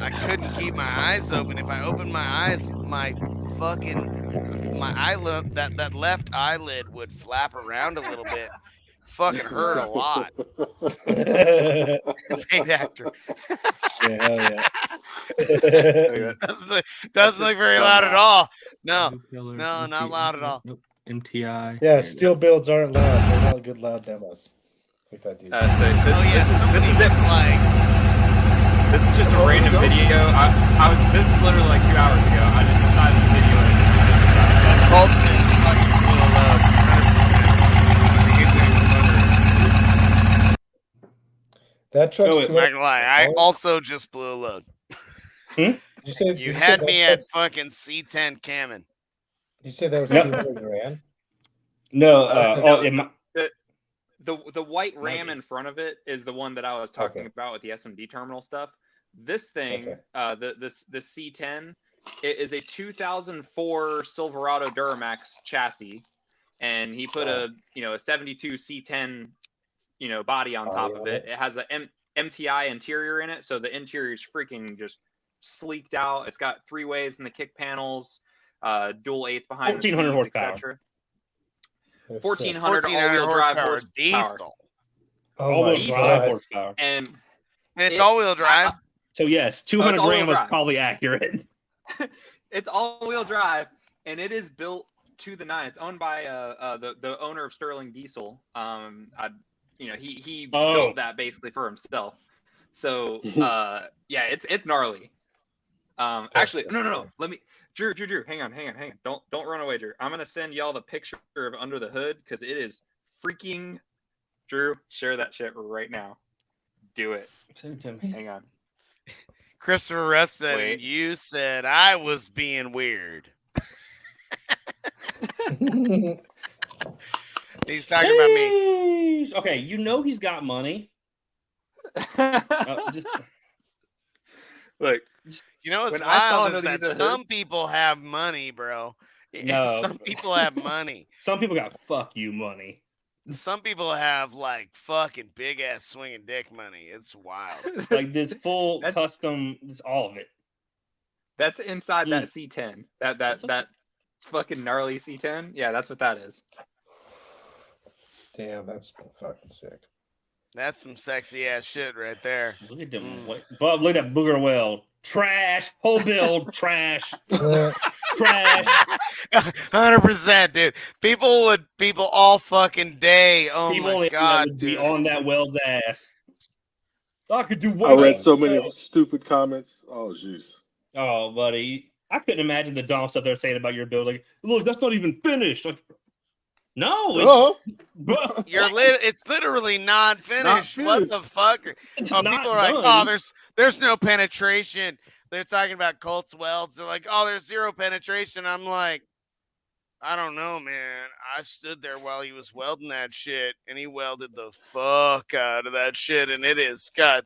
I couldn't keep my eyes open. If I opened my eyes, my eyelid, that left eyelid would flap around a little bit. Fucking hurt a lot. Paid actor. Yeah, hell yeah. doesn't look very loud at all. No, not loud at all. Nope. MTI. Yeah, steel builds aren't loud. They're not good loud demos. Like that dude. So Oh yeah, somebody was like, this is just a random video. This is literally like 2 hours ago. I just decided to video it. Colton is fucking full of 100%. That truck's Oh, I'm too not gonna lie, I also just blew a load. Did you say You had me at fucking C10 Cammon. Did you say that was No. 200 grand? No, The white Ram in front of it is the one that I was talking Okay. about with the SMD terminal stuff. This thing, Okay. the C10, it is a 2004 Silverado Duramax chassis, and he put a 72 C10 body on top of it. It has a MTI interior in it, so the interior is freaking just sleeked out. It's got 3 ways in the kick panels, dual 8s behind 1400 the horsepower. etc. That's 1400 all-wheel drive horsepower. diesel. all-wheel diesel. drive horsepower. And And it's all-wheel drive. So yes, 200 all-wheel grand was drive. probably accurate. it's all-wheel drive, and it is built to the nine. It's owned by the owner of Sterling Diesel. He built that basically for himself. So yeah, it's gnarly. Actually, no. Let me, Drew, hang on. Don't run away, Drew. I'm gonna send y'all the picture of under the hood because it is freaking. Drew, share that shit right now. Do it. Send it to me. Hang on. Christopher Russ said, Wait. you said I was being weird. He's talking about me. Jeez. Okay, he's got money. Just, Look, You know what's When I saw wild is Under that the Hood- some people have money, bro. No. Some people have money. some people got fuck you money. Some people have like fucking big ass swinging dick money. It's wild. Like this full That's- custom, it's all of it. that's inside that C10. That fucking gnarly C10. Yeah, that's what that is. Damn, that's fucking sick. That's some sexy ass shit right there. Look at them. Bob, look at that booger weld. Trash. Whole build. Trash. Trash. 100%, dude. People all fucking day. Oh People my god, would be dude. on that weld's ass. I could do I what? read so many stupid comments. Oh, jeez. Oh, buddy. I couldn't imagine the dumb stuff they're saying about your build. Like, look, that's not even finished. Like, no. Oh, It's literally not finished. What finished. the fuck? It's Oh, not people are like, done. oh, there's no penetration. They're talking about Colt's welds. They're like, oh, there's zero penetration. I'm like, I don't know, man. I stood there while he was welding that shit, and he welded the fuck out of that shit, and it has got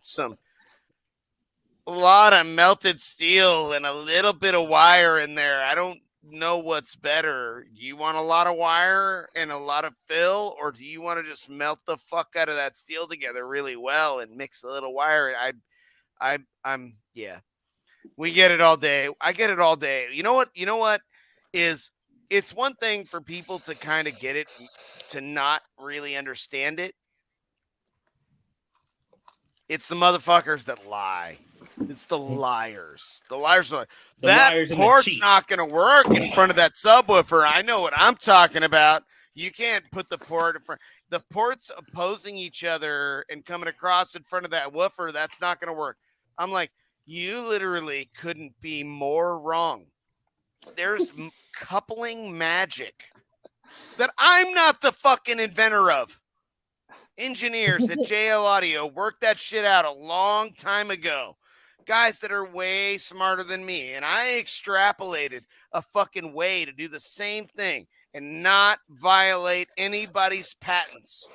a lot of melted steel and a little bit of wire in there. I don't know what's better. Do you want a lot of wire and a lot of fill, or do you want to just melt the fuck out of that steel together really well and mix a little wire? I'm yeah. We get it all day. I get it all day. You know what is it's one thing for people to kind of get it, to not really understand it. It's the motherfuckers that lie. It's the liars. The liars are like, The that liars and the port's cheats. not going to work in front of that subwoofer. I know what I'm talking about. You can't put the port in front. The ports opposing each other and coming across in front of that woofer, that's not going to work. I'm like, You literally couldn't be more wrong. There's coupling magic that I'm not the fucking inventor of. Engineers at JL Audio worked that shit out a long time ago. Guys that are way smarter than me. And I extrapolated a fucking way to do the same thing and not violate anybody's patents.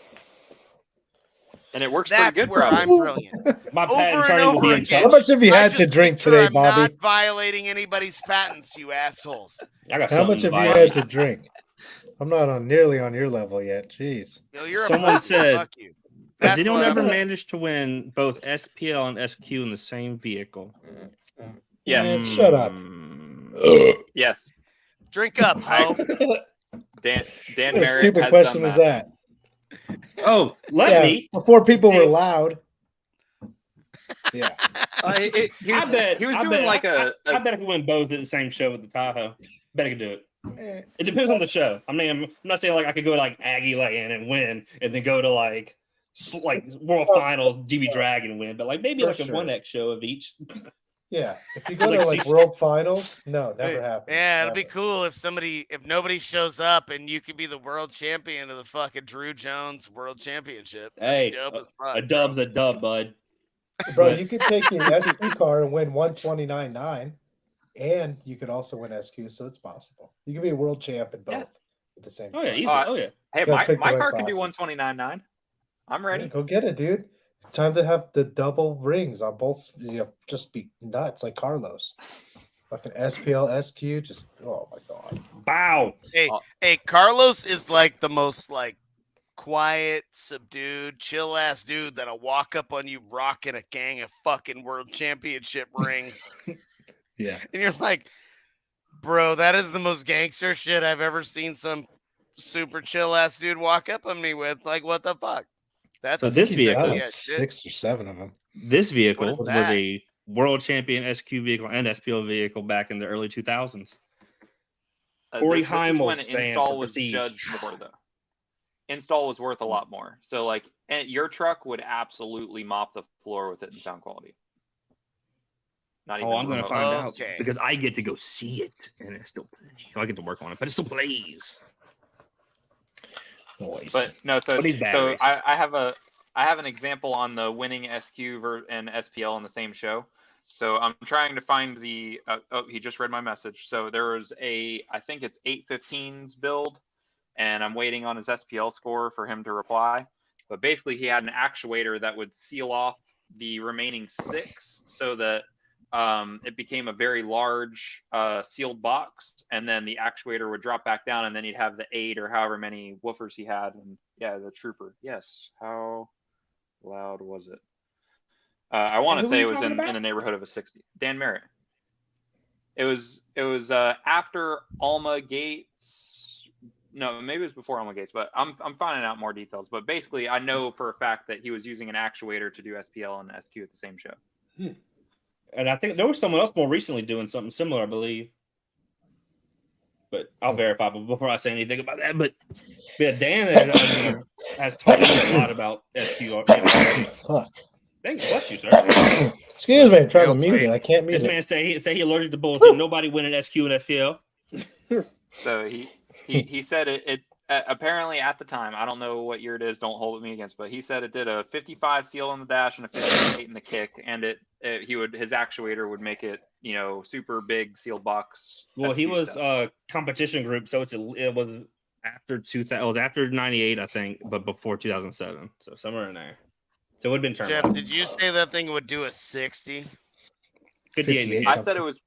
And it works That's pretty good, where probably. I'm brilliant. My Over patent's and already over being again. How touched. much have you I had to just drink make sure today, I'm Bobby? not violating anybody's patents, you assholes. I got How something much to have you violate. had to drink? I'm not on nearly on your level yet. Jeez. Yo, you're Someone a pussy. said, Fuck you. Has That's anyone what ever I'm saying. managed to win both SPL and SQ in the same vehicle? Yeah. Man, shut up. Yes. Drink up, ho. Dan What a Merritt stupid has question done is that? Oh, let Yeah, me. before people were Hey. loud. Yeah. He was, I bet. he was I doing bet, like I a bet I could win both at the same show at the Tahoe. Bet I could do it. Eh, It depends on the show. I mean, I'm not saying like I could go to like Aggie Land and win, and then go to like World Finals GB Dragon and win, but like maybe For like a sure. 1X show of each. Yeah. If you go Like to like see- World Finals, no, never happened. Yeah, it'll be Never. cool if nobody shows up and you could be the world champion of the fucking Drew Jones World Championship. Hey, Dope as fuck, a dub's a dub, bud. Bro, But- you could take your SQ car and win 129.9, and you could also win SQ, so it's possible. You can be a world champ in both Yeah. at the same Oh yeah, time. easy. Uh, Oh yeah. hey, Gotta my pick the right car can do classes. 129.9. I'm Yeah, ready. go get it, dude. Time to have the double rings on both. Just be nuts like Carlos. Fucking SPL, SQ, just oh my god. Bow. Hey, Carlos is like the most like quiet, subdued, chill ass dude that'll walk up on you rocking a gang of fucking world championship rings. Yeah. And you're like, bro, that is the most gangster shit I've ever seen some super chill ass dude walk up on me with. Like, what the fuck? That's So this some vehicle- sexy like ass shit. 6 or 7 of them. This vehicle is was that? a world champion SQ vehicle and SPL vehicle back in the early 2000s. Corey This is Heimel's when stand install for was Prestige. judged more, though. Install was worth a lot more. So, like, your truck would absolutely mop the floor with it in sound quality. Not even. Oh, I'm gonna remotely. find out Okay. because I get to go see it and it still plays. I get to work on it, but it still plays. Noise. But no, so What are these batteries? I have an example on the winning SQ and SPL on the same show. So I'm trying to find the. Oh, he just read my message. So there was I think it's 815's build, and I'm waiting on his SPL score for him to reply. But basically, he had an actuator that would seal off the remaining 6, so that it became a very large sealed box, and then the actuator would drop back down, and then he'd have the 8 or however many woofers he had, and yeah, the Trooper. Yes, how loud was it? I want Who to were say you it was talking in about? the neighborhood of a 60. Dan Merritt. It was after Alma Gates. No, maybe it was before Alma Gates, but I'm finding out more details. But basically, I know for a fact that he was using an actuator to do SPL and SQ at the same show. And I think there was someone else more recently doing something similar, I believe. But I'll verify before I say anything about that. But yeah, Dan has taught me a lot about SQ. Fuck. Thank you, bless you, sir. Excuse me, I'm trying to Real mute sweet. it. I can't mute This it. man say he allergic to bullshit. Nobody winning SQ and SPL. So he said it apparently at the time, I don't know what year it is, don't hold me against, but he said it did a 55 seal on the dash and a 58 in the kick, and his actuator would make it, super big sealed box. Well, he SQ was stuff. competition group, so it was after 2000. It was after 98, I think, but before 2007. So somewhere in there. So it would have been turned Jeff, out. did you say that thing would do a 60? 58 in the 58. kick. I said it was.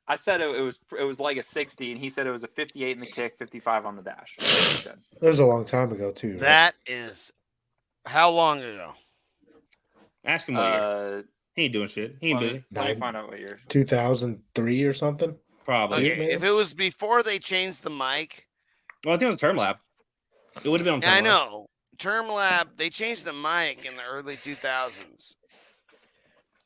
I said it was like a 60, and he said it was a 58 in the kick, 55 on the dash. That's what he said. That was a long time ago too. Right? That is how long ago? Ask him what year. He ain't doing shit. He ain't Let busy. me find out what year. 2003 or something. Probably. Okay, if it was before they changed the mic, Well, I think it was Term Lab. It would have been on Term I Lab. know. Term Lab, they changed the mic in the early 2000s.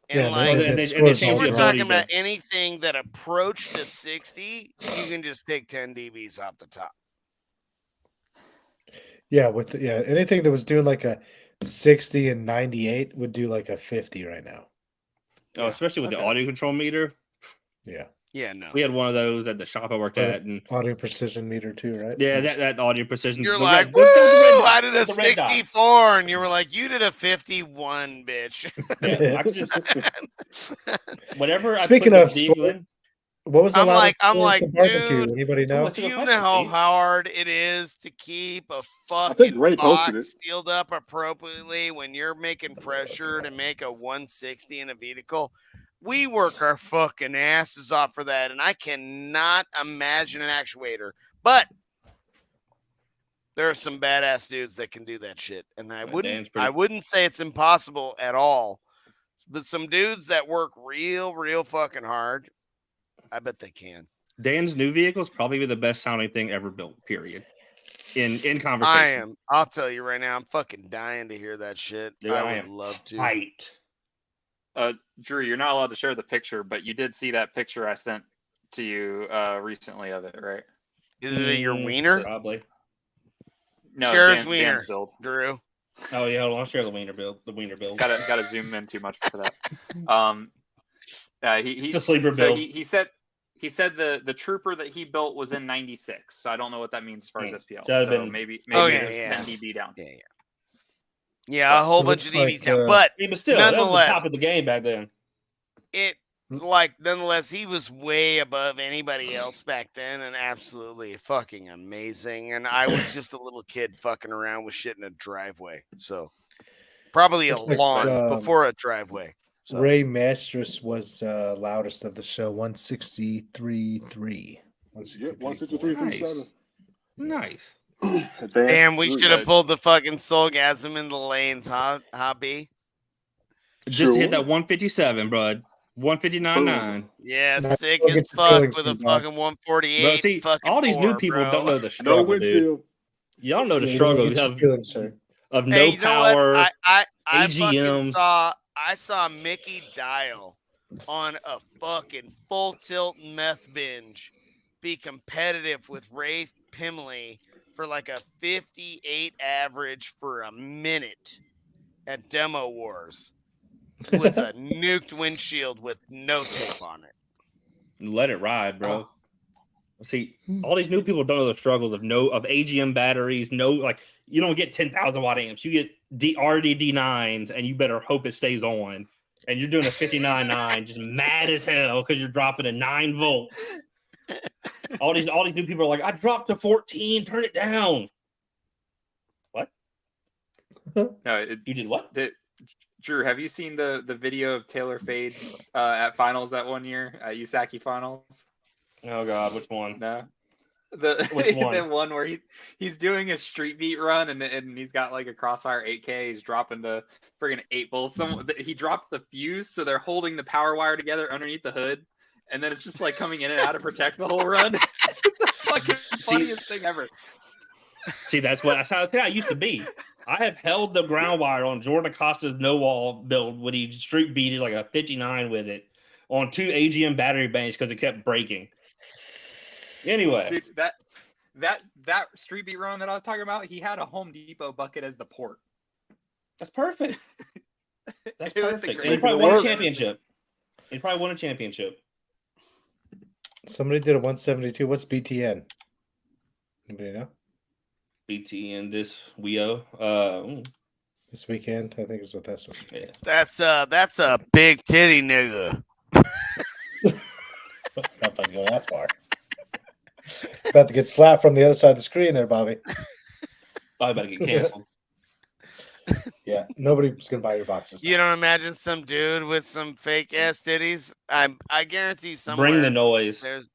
And Yeah, like, and they if changed you the were ability talking to- about anything that approached a 60, you can just take 10 dBs off the top. Yeah, anything that was doing like a 60 and 98 would do like a 50 right now. Oh, especially with the audio control meter. Yeah. Yeah, no. We had one of those at the shop I worked at, and audio precision meter too, right? yeah, that audio precision. You're the like, red- woo! the red I dots, did a the red dots. 64, and you were like, you did a 51, bitch. Yeah, I could just whenever Speaking I put of the deal score- in, What was the I'm loudest like, score at the barbecue? dude, Anybody know? what's do the you question, know how Steve? hard it is to keep a think fucking Ray posted box sealed up appropriately when you're making pressure to make a 160 in a vehicle? We work our fucking asses off for that, and I cannot imagine an actuator. But there are some badass dudes that can do that shit, and I wouldn't say it's impossible at all. But some dudes that work real fucking hard, I bet they can. Dan's new vehicle is probably the best sounding thing ever built. Period. In conversation, I am. I'll tell you right now, I'm fucking dying to hear that shit. Dude, I would love to. Right. Drew, you're not allowed to share the picture, but you did see that picture I sent to you recently of it, right? Is it your wiener? Probably. No, Share his Dan's wiener, build. Drew. Oh yeah, hold on, I'll share the wiener build. The wiener build. Gotta zoom in too much for that. It's a sleeper so build. he said the trooper that he built was in 96. So I don't know what that means as far as SPL. That'd So been- maybe Oh, there's yeah. 10 dB down. Yeah, a whole It bunch of looks DVs like, down. But Yeah, but still, that was the nonetheless, top of the game back then. nonetheless, he was way above anybody else back then, and absolutely fucking amazing. And I was just a little kid fucking around with shit in a driveway. So probably a Looks like, lawn before a driveway. So. Ray Mastris was loudest of the show, 163.3. Yeah, 163.7. Nice. Damn, we should have pulled the fucking SoulGASM in the lanes, huh, Hobby? Just to hit that 157, bro. 159.9. Yeah, Now, sick go as get your fuck feelings with a too, Bob. fucking 148. Bro, see, fucking all these new four, people bro. don't know the No struggle, dude. windshield. Y'all know the Yeah, struggle get your of feelings, sir. no Hey, you know power. what? I fucking AGMs. I saw Mickey Dial on a fucking full tilt meth binge be competitive with Ray Pimley for like a 58 average for a minute at Demo Wars with a nuked windshield with no tape on it. Let it ride, bro. See, all these new people don't know the struggles of AGM batteries. You don't get 10,000 watt amps. You get RDD9s, and you better hope it stays on. And you're doing a 59.9, just mad as hell because you're dropping a 9 volts. All these new people are like, I dropped to 14, turn it down. What? No, You did what? Drew, have you seen the video of Taylor Fade at finals that one year at Usaki finals? Oh God, which one? No. Which one? The one where he's doing a street beat run and he's got like a Crossfire 8K. He's dropping the friggin' 8 volts. He dropped the fuse, so they're holding the power wire together underneath the hood, and then it's just like coming in and out to protect the whole run. It's the fucking funniest thing ever. See, that's how I used to be. I have held the ground wire on Jordan Acosta's no wall build when he street beated like a 59 with it on 2 AGM battery banks because it kept breaking. Anyway, Dude, that street beat run that I was talking about, he had a Home Depot bucket as the port. that's perfect. That's It was the perfect. And he greatest probably thing won a ever. championship. He probably won a championship. Somebody did a 172. What's BTN? Anybody know? BT in this WIO. This weekend, I think is what that's. Yeah. That's a big titty nigga. Not if I go that far. About to get slapped from the other side of the screen there, Bobby. Probably about to get canceled. Yeah, nobody's gonna buy your boxes. You don't imagine some dude with some fake ass titties? I guarantee you somewhere. Bring the noise. There's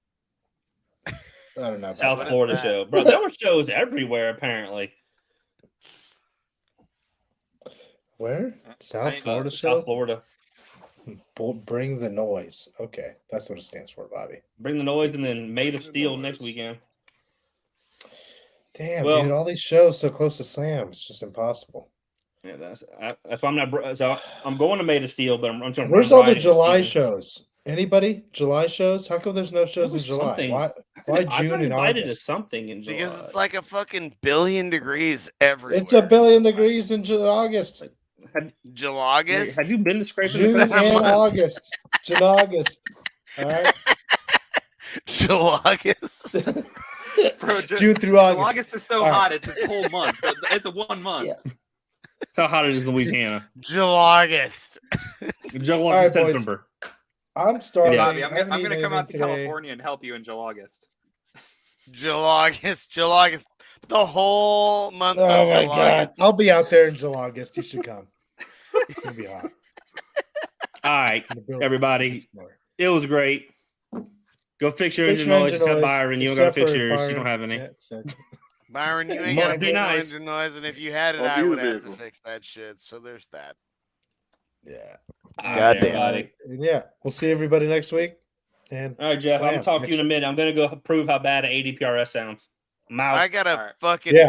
I don't know. About South What is Florida that? show, bro. There were shows everywhere apparently. Where? South Florida show? South Florida. Bring the noise. Okay, that's what it stands for, Bobby. Bring the noise, and then Made of Steel next weekend. Damn, Well- dude, all these shows so close to Sam, it's just impossible. Yeah, that's why I'm not. So I'm going to Made of Steel, but I'm going. Where's all the July shows? Anybody? July shows? How come there's no shows in was July? something- Why I June got and invited to August? something in July. because it's like a fucking billion degrees everywhere. It's a billion degrees in August. July-August. Have you been to scraping June the and fence? August. August. All right. July-August. Bro, June through August. August is so All right. hot. It's a whole month. It's a 1 month. Yeah. That's how hot it is in Louisiana. July-August. July, All right, boys. September. I'm starving. Bobby, I I'm haven't going to eaten come out to anything today. California and help you in July-August. July-August. The whole month Oh of my July-August. God. I'll be out there in July-August. You should come. It's going to be hot. All right, The building everybody. is more. It was great. Go fix your Fix engine your noise. engine Except noise, Byron. You don't got to except fix for yours. You Byron. don't have any. Yeah, exactly. Byron, you ain't Must got be no nice. engine noise, and if you had it, On I either would have to vehicle. fix that shit. So there's that. Yeah. All God right, damn. everybody. Yeah. We'll see everybody next week. And All right, Jeff. I'm Slam going to talk to you in a minute. I'm going to go prove how bad an 80 PRS sounds. I'm out. I got All a right. fucking Yeah.